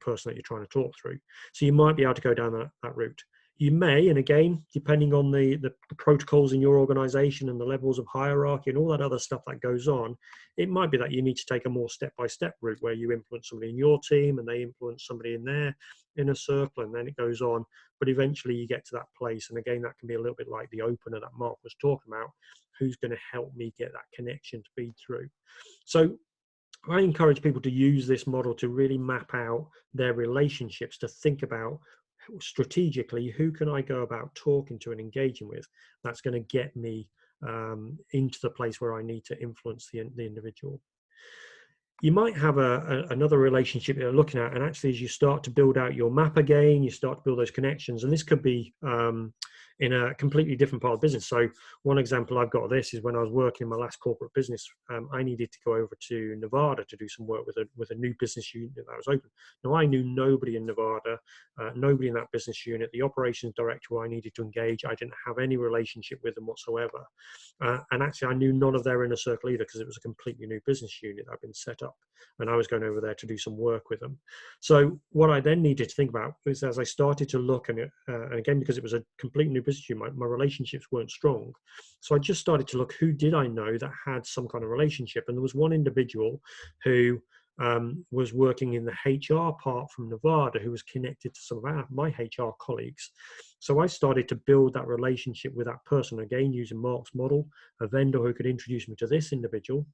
person that you're trying to talk through. So you might be able to go down that route. You may, and again, depending on the protocols in your organization and the levels of hierarchy and all that other stuff that goes on, it might be that you need to take a more step-by-step route where you influence somebody in your team and they influence somebody in their inner circle, and then it goes on. But eventually you get to that place. And again, that can be a little bit like the opener that Mark was talking about. Who's going to help me get that connection to feed through? So I encourage people to use this model to really map out their relationships, to think about strategically, who can I go about talking to and engaging with that's going to get me into the place where I need to influence the individual. You might have another relationship you're looking at, and actually as you start to build out your map again, you start to build those connections, and this could be in a completely different part of business. So one example I've got of this is when I was working in my last corporate business, I needed to go over to Nevada to do some work with a new business unit that was open. Now, I knew nobody in Nevada, nobody in that business unit. The operations director who I needed to engage, I didn't have any relationship with them whatsoever. And actually, I knew none of their inner circle either, because it was a completely new business unit that had been set up, and I was going over there to do some work with them. So what I then needed to think about was, as I started to look, and again, because it was a completely new business unit, my relationships weren't strong. So I just started to look, who did I know that had some kind of relationship? And there was one individual who was working in the HR part from Nevada, who was connected to some of my HR colleagues. So I started to build that relationship with that person, again, using Mark's model, a vendor who could introduce me to this individual.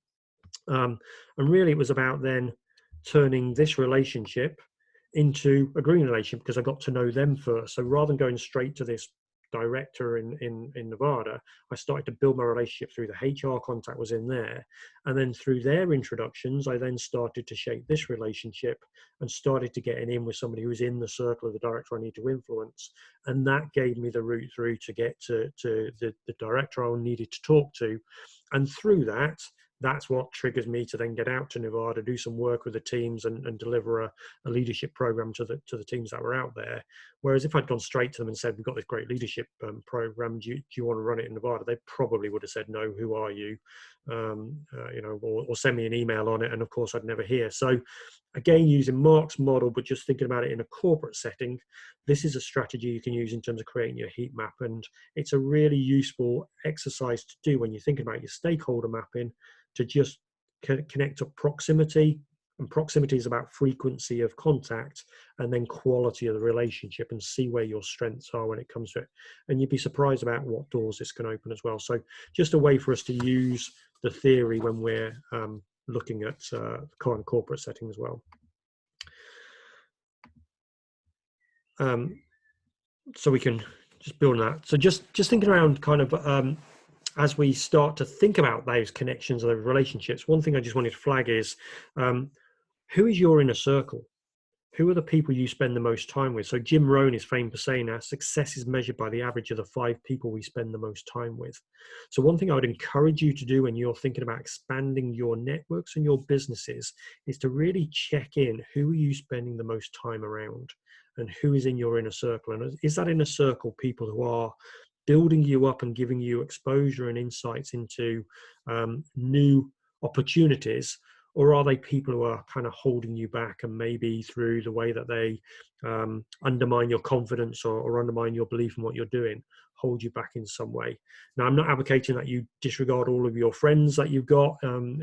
And really it was about then turning this relationship into a green relationship, because I got to know them first. So rather than going straight to this director in Nevada, I started to build my relationship through the HR contact was in there. And then through their introductions, I then started to shape this relationship and started to get in with somebody who was in the circle of the director I need to influence. And that gave me the route through to get to the director I needed to talk to. And through that, that's what triggers me to then get out to Nevada, do some work with the teams and deliver a leadership program to the teams that were out there. Whereas if I'd gone straight to them and said, we've got this great leadership program, do you want to run it in Nevada? They probably would have said, no, who are you? Or send me an email on it. And of course I'd never hear. So again, using Mark's model, but just thinking about it in a corporate setting, this is a strategy you can use in terms of creating your heat map. And it's a really useful exercise to do when you're thinking about your stakeholder mapping, to just connect up proximity. And proximity is about frequency of contact, and then quality of the relationship, and see where your strengths are when it comes to it. And you'd be surprised about what doors this can open as well. So just a way for us to use the theory when we're looking at current corporate setting as well. So we can just build on that. So just thinking around kind of as we start to think about those connections and those relationships, one thing I just wanted to flag is, who is your inner circle? Who are the people you spend the most time with? So Jim Rohn is famed for saying our success is measured by the average of the 5 people we spend the most time with. So one thing I would encourage you to do when you're thinking about expanding your networks and your businesses is to really check in, who are you spending the most time around, and who is in your inner circle? And is that inner circle people who are building you up and giving you exposure and insights into new opportunities? or are they people who are kind of holding you back, and maybe through the way that they undermine your confidence or undermine your belief in what you're doing, hold you back in some way? Now, I'm not advocating that you disregard all of your friends that you've got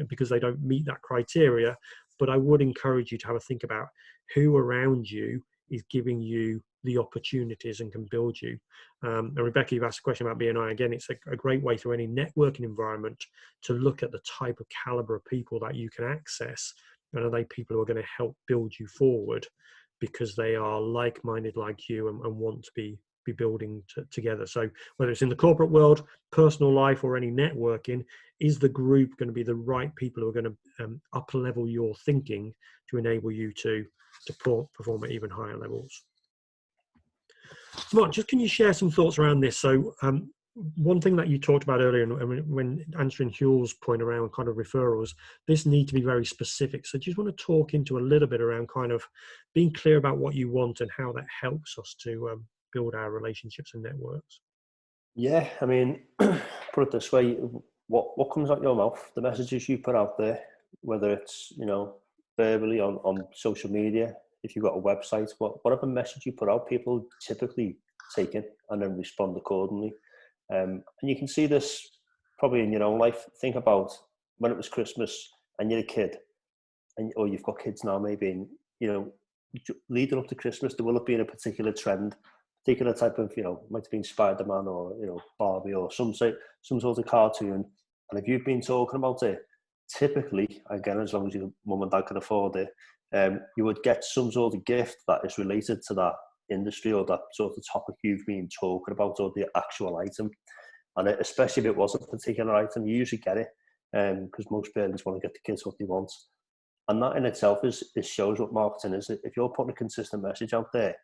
because they don't meet that criteria, but I would encourage you to have a think about who around you is giving you the opportunities and can build you. And Rebecca, you've asked a question about BNI. Again, it's a great way through any networking environment to look at the type of caliber of people that you can access, and are they people who are going to help build you forward because they are like-minded like you and want to be building together. So whether it's in the corporate world, personal life, or any networking, is the group going to be the right people who are going to up level your thinking to enable you to perform at even higher levels? Mark, just can you share some thoughts around this? So one thing that you talked about earlier, and when answering Hugh's point around kind of referrals, this need to be very specific. So do you just want to talk into a little bit around kind of being clear about what you want and how that helps us to build our relationships and networks? Yeah, I mean, put it this way, what comes out your mouth, the messages you put out there, whether it's, verbally on social media, if you've got a website, whatever message you put out, people typically take it and then respond accordingly. And you can see this probably in your own life. Think about when it was Christmas and you're a kid, or you've got kids now maybe, and, leading up to Christmas, there will have been a particular trend, particular type of, might have been Spider-Man or, Barbie or some sort of cartoon. And if you've been talking about it, typically, again, as long as your mum and dad can afford it, you would get some sort of gift that is related to that industry or that sort of topic you've been talking about, or the actual item. And especially if it was a particular item, you usually get it because most parents want to get the kids what they want. And that in itself shows what marketing is. If you're putting a consistent message out there,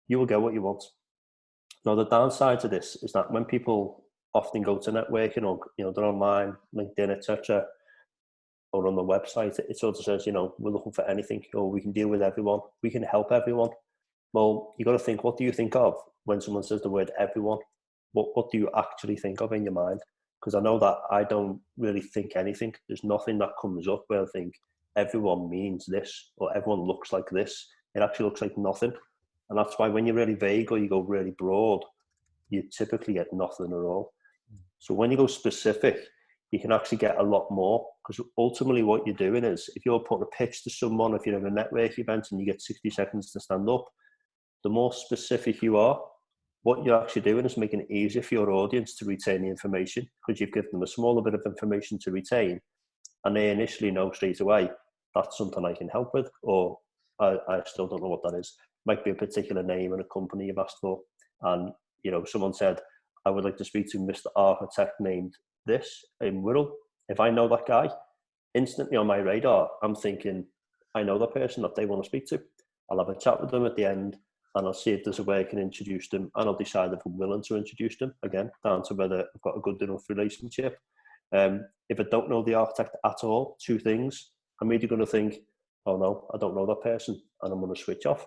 you will get what you want. Now, the downside to this is that when people often go to networking or, they're online, LinkedIn, etc., or on the website, it sort of says, we're looking for anything, or we can deal with everyone, we can help everyone. Well, you got to think, what do you think of when someone says the word everyone? What do you actually think of in your mind? Because I know that I don't really think anything. There's nothing that comes up where I think everyone means this or everyone looks like this. It actually looks like nothing. And that's why when you're really vague or you go really broad, you typically get nothing at all. So when you go specific, you can actually get a lot more, because ultimately what you're doing is, if you're putting a pitch to someone, if you're in a network event and you get 60 seconds to stand up, the more specific you are, what you're actually doing is making it easier for your audience to retain the information, because you've given them a smaller bit of information to retain, and they initially know straight away, that's something I can help with, or I still don't know what that is. Might be a particular name and a company you've asked for, and someone said, I would like to speak to Mr. Architect named this in Wirral. If I know that guy, instantly on my radar, I'm thinking, I know that person that they want to speak to. I'll have a chat with them at the end, and I'll see if there's a way I can introduce them, and I'll decide if I'm willing to introduce them, again, down to whether I've got a good enough relationship. If I don't know the architect at all, two things, I'm either going to think, oh no, I don't know that person, and I'm going to switch off.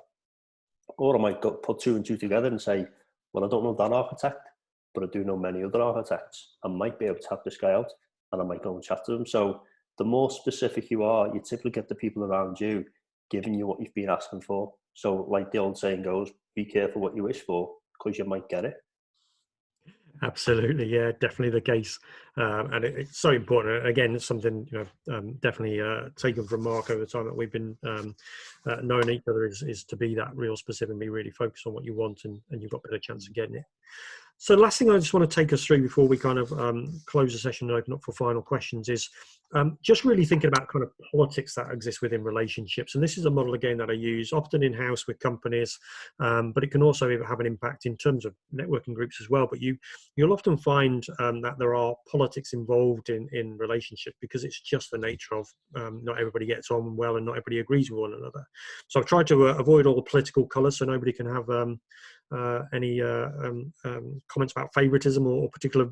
Or I might put two and two together and say, well, I don't know that architect, but I do know many other architects. I might be able to help this guy out, and I might go and chat to them. So the more specific you are, you typically get the people around you giving you what you've been asking for. So like the old saying goes, be careful what you wish for, because you might get it. Absolutely, yeah, definitely the case, and it's so important. Again, it's something definitely taken from Mark over the time that we've been knowing each other is to be that real specific and be really focused on what you want, and you've got a better chance of getting it. So last thing I just want to take us through before we kind of close the session and open up for final questions is just really thinking about kind of politics that exist within relationships. And this is a model, again, that I use often in-house with companies, but it can also have an impact in terms of networking groups as well. But you'll often find that there are politics involved in relationships, because it's just the nature of not everybody gets on well and not everybody agrees with one another. So I've tried to avoid all the political colours so nobody can have any comments about favoritism or particular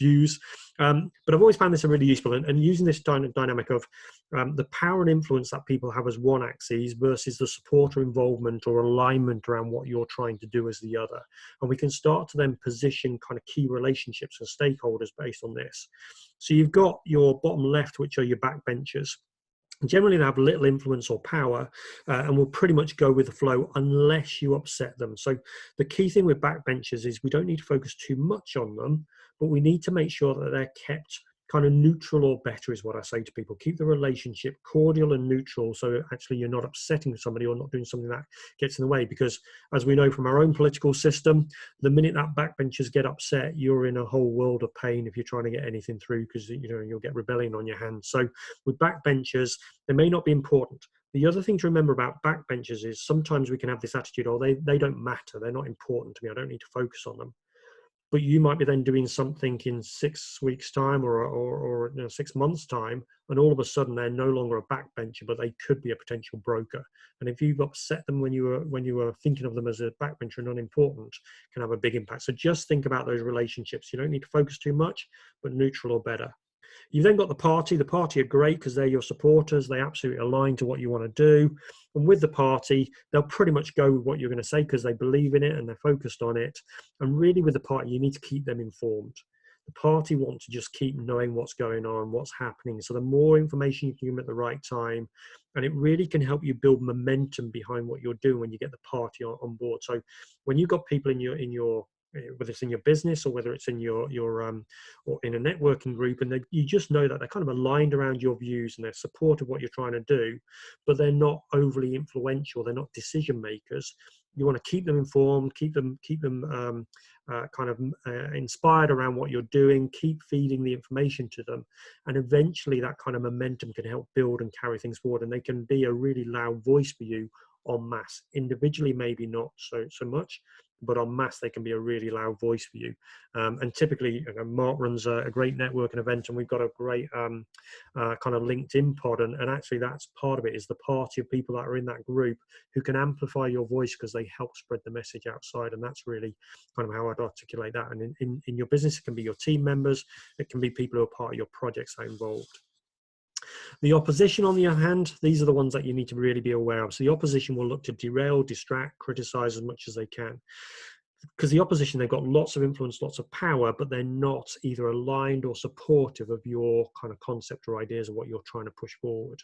views. But I've always found this really useful, and using this dynamic of the power and influence that people have as one axis versus the support or involvement or alignment around what you're trying to do as the other. And we can start to then position kind of key relationships and stakeholders based on this. So you've got your bottom left, which are your backbenchers. Generally, they have little influence or power, and will pretty much go with the flow unless you upset them. So the key thing with backbenchers is we don't need to focus too much on them, but we need to make sure that they're kept kind of neutral or better, is what I say to people. Keep the relationship cordial and neutral, so actually you're not upsetting somebody or not doing something that gets in the way. Because as we know from our own political system, the minute that backbenchers get upset, you're in a whole world of pain if you're trying to get anything through, because you'll get rebellion on your hands. So with backbenchers, they may not be important. The other thing to remember about backbenchers is sometimes we can have this attitude, oh, they don't matter, they're not important to me, I don't need to focus on them. But you might be then doing something in 6 weeks' time or 6 months' time, and all of a sudden they're no longer a backbencher, but they could be a potential broker. And if you've upset them when you were thinking of them as a backbencher and unimportant, can have a big impact. So just think about those relationships. You don't need to focus too much, but neutral or better. You've then got the party. The party are great because they're your supporters. They absolutely align to what you want to do. And with the party, they'll pretty much go with what you're going to say because they believe in it and they're focused on it. And really with the party, you need to keep them informed. The party want to just keep knowing what's going on, what's happening. So the more information you can give them at the right time, and it really can help you build momentum behind what you're doing when you get the party on board. So when you've got people in your whether it's in your business or whether it's in your or in a networking group, and you just know that they're kind of aligned around your views and they're supportive of what you're trying to do, but they're not overly influential, they're not decision makers. You want to keep them informed, keep them inspired around what you're doing, keep feeding the information to them, and eventually that kind of momentum can help build and carry things forward, and they can be a really loud voice for you en masse. Individually, maybe not so much, but en masse they can be a really loud voice for you. And typically, Mark runs a great networking event, and we've got a great kind of LinkedIn pod, and actually that's part of it, is the party of people that are in that group who can amplify your voice because they help spread the message outside. And that's really kind of how I'd articulate that. And in your business, it can be your team members, it can be people who are part of your projects that are involved. The opposition, on the other hand, these are the ones that you need to really be aware of. So the opposition will look to derail, distract, criticize as much as they can. Because the opposition, they've got lots of influence, lots of power, but they're not either aligned or supportive of your kind of concept or ideas of what you're trying to push forward.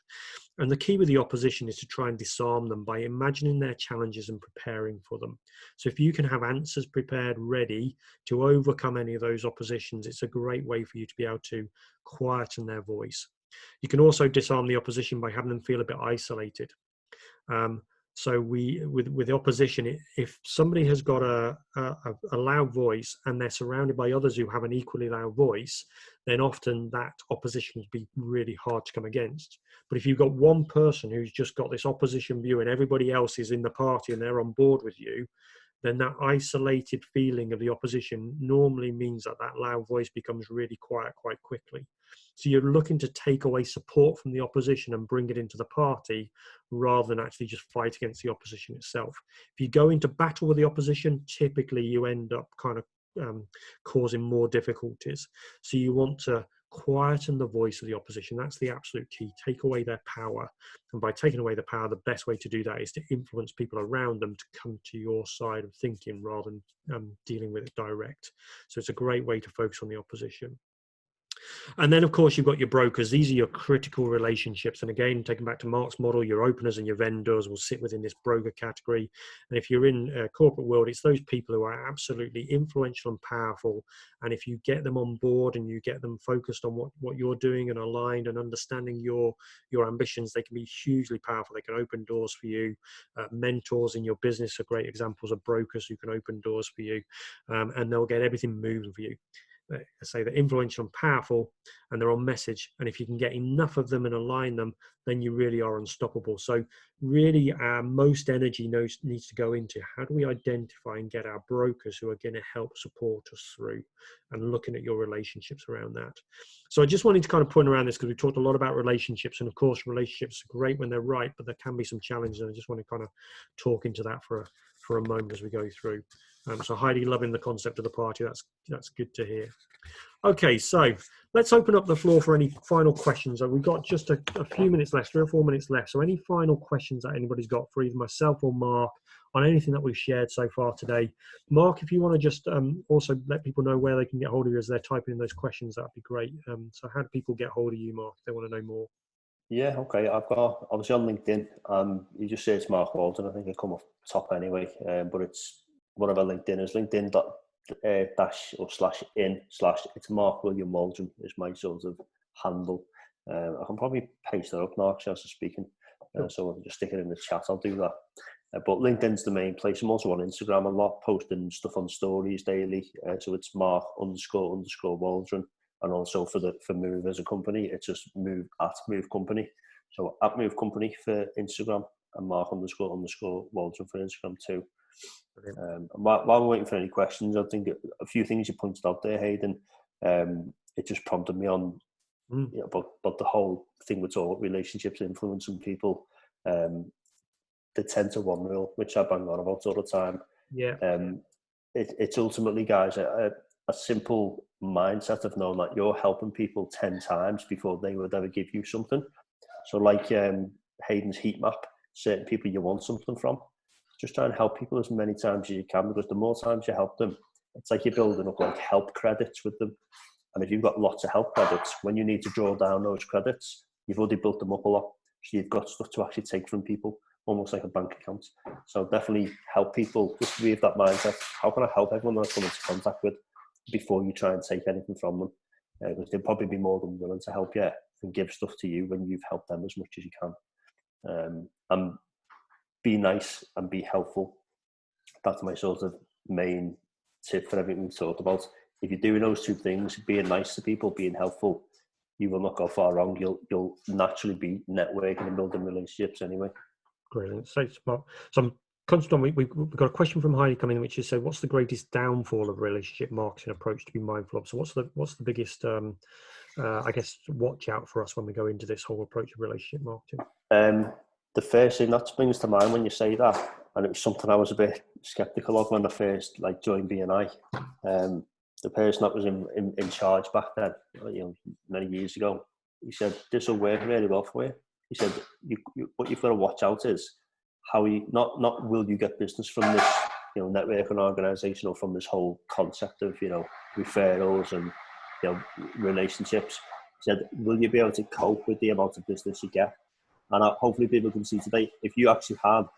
And the key with the opposition is to try and disarm them by imagining their challenges and preparing for them. So if you can have answers prepared, ready to overcome any of those oppositions, it's a great way for you to be able to quieten their voice. You can also disarm the opposition by having them feel a bit isolated. So with the opposition, if somebody has got a loud voice and they're surrounded by others who have an equally loud voice, then often that opposition would be really hard to come against. But if you've got one person who's just got this opposition view and everybody else is in the party and they're on board with you, then that isolated feeling of the opposition normally means that loud voice becomes really quiet quite quickly. So you're looking to take away support from the opposition and bring it into the party rather than actually just fight against the opposition itself. If you go into battle with the opposition, typically you end up kind of causing more difficulties. So you want to quieten the voice of the opposition. That's the absolute key. Take away their power. And by taking away the power, the best way to do that is to influence people around them to come to your side of thinking rather than dealing with it direct. So it's a great way to focus on the opposition. And then, of course, you've got your brokers. These are your critical relationships. And again, taking back to Mark's model, your openers and your vendors will sit within this broker category. And if you're in a corporate world, it's those people who are absolutely influential and powerful. And if you get them on board and you get them focused on what you're doing and aligned and understanding your ambitions, they can be hugely powerful. They can open doors for you. Mentors in your business are great examples of brokers who can open doors for you, and they'll get everything moving for you. I say they're influential and powerful, and they're on message. And if you can get enough of them and align them, then you really are unstoppable. So really, most energy needs to go into how do we identify and get our brokers who are going to help support us through, and looking at your relationships around that. So I just wanted to kind of point around this because we talked a lot about relationships, and of course, relationships are great when they're right, but there can be some challenges. And I just want to kind of talk into that for a moment as we go through. So Heidi, loving the concept of the party. That's good to hear. Okay, so let's open up the floor for any final questions. We've got just a few minutes left, 3 or 4 minutes left. So any final questions that anybody's got for either myself or Mark on anything that we've shared so far today? Mark, if you want to just also let people know where they can get hold of you as they're typing in those questions, that'd be great. So how do people get hold of you, Mark, if they want to know more? Yeah, okay. I've got obviously on LinkedIn. You just search Mark Walden. I think it come up top anyway. But it's whatever LinkedIn is. LinkedIn dot dash or slash in slash. It's Mark William Waldron is my sort of handle. I can probably paste that up now actually as I'm speaking. Sure. So I'll just stick it in the chat. I'll do that. But LinkedIn's the main place. I'm also on Instagram a lot, posting stuff on stories daily. So it's Mark __ Waldron. And also for Move as a company, it's just Move at Move Company. So at Move Company for Instagram and Mark __ Waldron for Instagram too. And while we're waiting for any questions, I think a few things you pointed out there, Hayden, it just prompted me on about the whole thing with all relationships influencing people. The 10-to-1 rule, which I bang on about all the time. Yeah. It's ultimately, guys, a simple mindset of knowing that you're helping people 10 times before they would ever give you something. So like Hayden's heat map, certain people you want something from, just try and help people as many times as you can, because the more times you help them, it's like you're building up like help credits with them. And if you've got lots of help credits, when you need to draw down those credits, you've already built them up a lot. So you've got stuff to actually take from people, almost like a bank account. So definitely help people, just with that mindset. How can I help everyone that I come into contact with before you try and take anything from them? Because they'll probably be more than willing to help you and give stuff to you when you've helped them as much as you can. And be nice and be helpful. That's my sort of main tip for everything we've talked about. If you're doing those two things, being nice to people, being helpful, you will not go far wrong. You'll naturally be networking and building relationships anyway. Brilliant. So smart. So I'm conscious on we've got a question from Heidi coming in, which is, so what's the greatest downfall of relationship marketing approach to be mindful of? So what's the biggest I guess watch out for us when we go into this whole approach of relationship marketing? The first thing that springs to mind when you say that, and it was something I was a bit skeptical of when I first joined BNI. The person that was in charge back then, many years ago, he said, "This will work really well for you." He said, "What you've got to watch out is how you not will you get business from this, networking organisation, or from this whole concept of referrals and relationships." He said, "Will you be able to cope with the amount of business you get?" And hopefully people can see today, if you actually have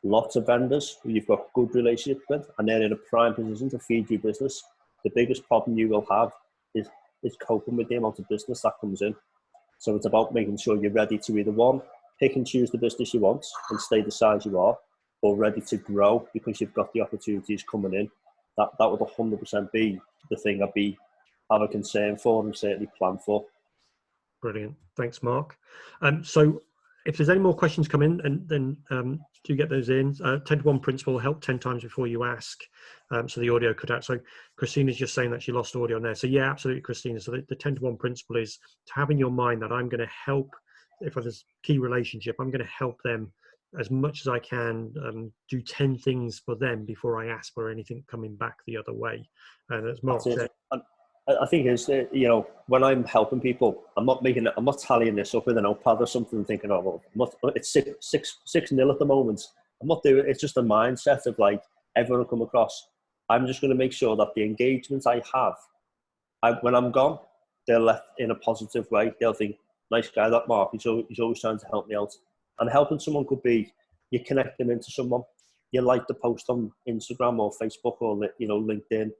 lots of vendors who you've got good relationships with and they're in a prime position to feed you business, the biggest problem you will have is coping with the amount of business that comes in. So it's about making sure you're ready to either one, pick and choose the business you want and stay the size you are, or ready to grow because you've got the opportunities coming in. That would 100% be the thing I'd have a concern for and certainly plan for. Brilliant. Thanks, Mark. So if there's any more questions come in, and then do get those in. 10-to-1 principle, help 10 times before you ask. So the audio cut out. So Christina's just saying that she lost audio on there. So yeah, absolutely, Christina. So the 10-to-1 principle is to have in your mind that I'm going to help, if there's a key relationship, I'm going to help them as much as I can, do 10 things for them before I ask for anything coming back the other way. And as Mark said, I think it's, when I'm helping people, I'm not tallying this up with a notepad or something and thinking, oh, well, it's 6-0 at the moment. I'm not doing it. It's just a mindset of everyone will come across. I'm just going to make sure that the engagements I have, when I'm gone, they're left in a positive way. They'll think, nice guy, that Mark, he's always trying to help me out. And helping someone could be, you connect them into someone. You like the post on Instagram or Facebook or LinkedIn.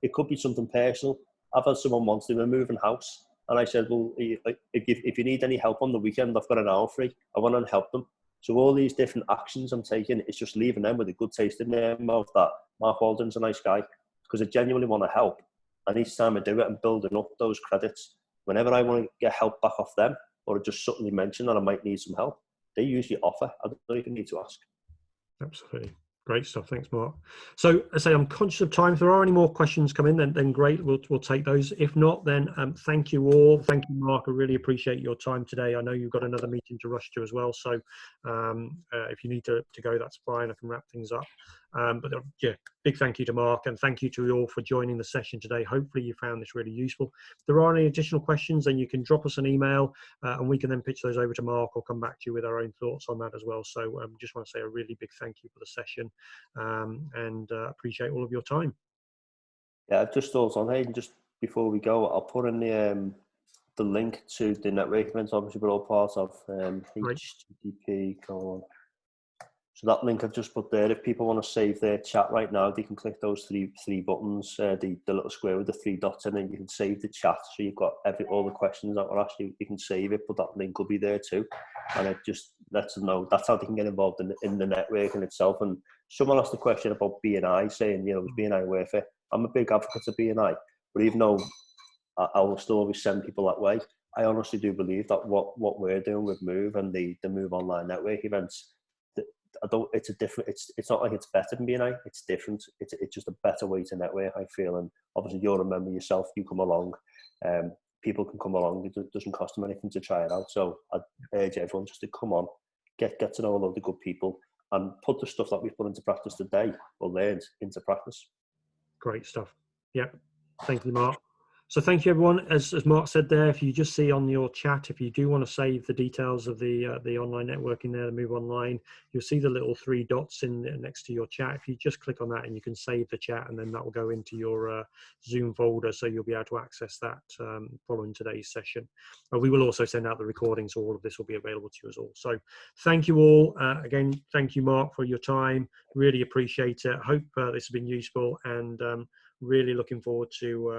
It could be something personal. I've had someone once, they were moving house, and I said, well, if you need any help on the weekend, I've got an hour free. I want to help them. So all these different actions I'm taking, it's just leaving them with a good taste in their mouth that Mark Walden's a nice guy, because I genuinely want to help. And each time I do it, I'm building up those credits. Whenever I want to get help back off them, or just suddenly mention that I might need some help, they usually offer. I don't even need to ask. Absolutely. Great stuff. Thanks, Mark. So I say I'm conscious of time. If there are any more questions come in, then great. We'll take those. If not, then thank you all. Thank you, Mark. I really appreciate your time today. I know you've got another meeting to rush to as well. So if you need to go, that's fine. I can wrap things up. But yeah, big thank you to Mark, and thank you to you all for joining the session today. Hopefully you found this really useful. If there are any additional questions, then you can drop us an email and we can then pitch those over to Mark or come back to you with our own thoughts on that as well. So just want to say a really big thank you for the session, and appreciate all of your time. Yeah, I've just thought on, hey, just before we go, I'll put in the link to the network events, obviously we're all part of Right. HTTP, go on. So that link I've just put there, if people want to save their chat right now, they can click those three buttons, the little square with the 3 dots in, and you can save the chat. So you've got all the questions that were asked, you can save it, but that link will be there too. And it just lets them know that's how they can get involved in the network in itself. And someone asked a question about BNI, saying, is BNI worth it? I'm a big advocate of BNI, but even though I will still always send people that way, I honestly do believe that what we're doing with Move and the Move online network events, it's not like it's better than BNI, it's different. It's just a better way to network, I feel. And obviously you'll remember yourself, you come along, people can come along, it doesn't cost them anything to try it out. So I urge everyone just to come on, get to know a lot of the good people and put the stuff that we've put into practice today or learned into practice. Great stuff. Yeah. Thank you, Mark. So thank you, everyone. As Mark said there, if you just see on your chat, if you do want to save the details of the online networking there, the Move Online, you'll see the little 3 dots in next to your chat. If you just click on that and you can save the chat, and then that will go into your Zoom folder, so you'll be able to access that following today's session. We will also send out the recording, so all of this will be available to you as well. So thank you all. Again, thank you, Mark, for your time. Really appreciate it. Hope this has been useful, and really looking forward to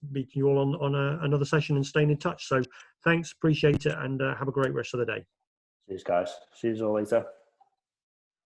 meeting you all on another session and staying in touch. So thanks, appreciate it, and have a great rest of the day. Cheers, guys. See you all later.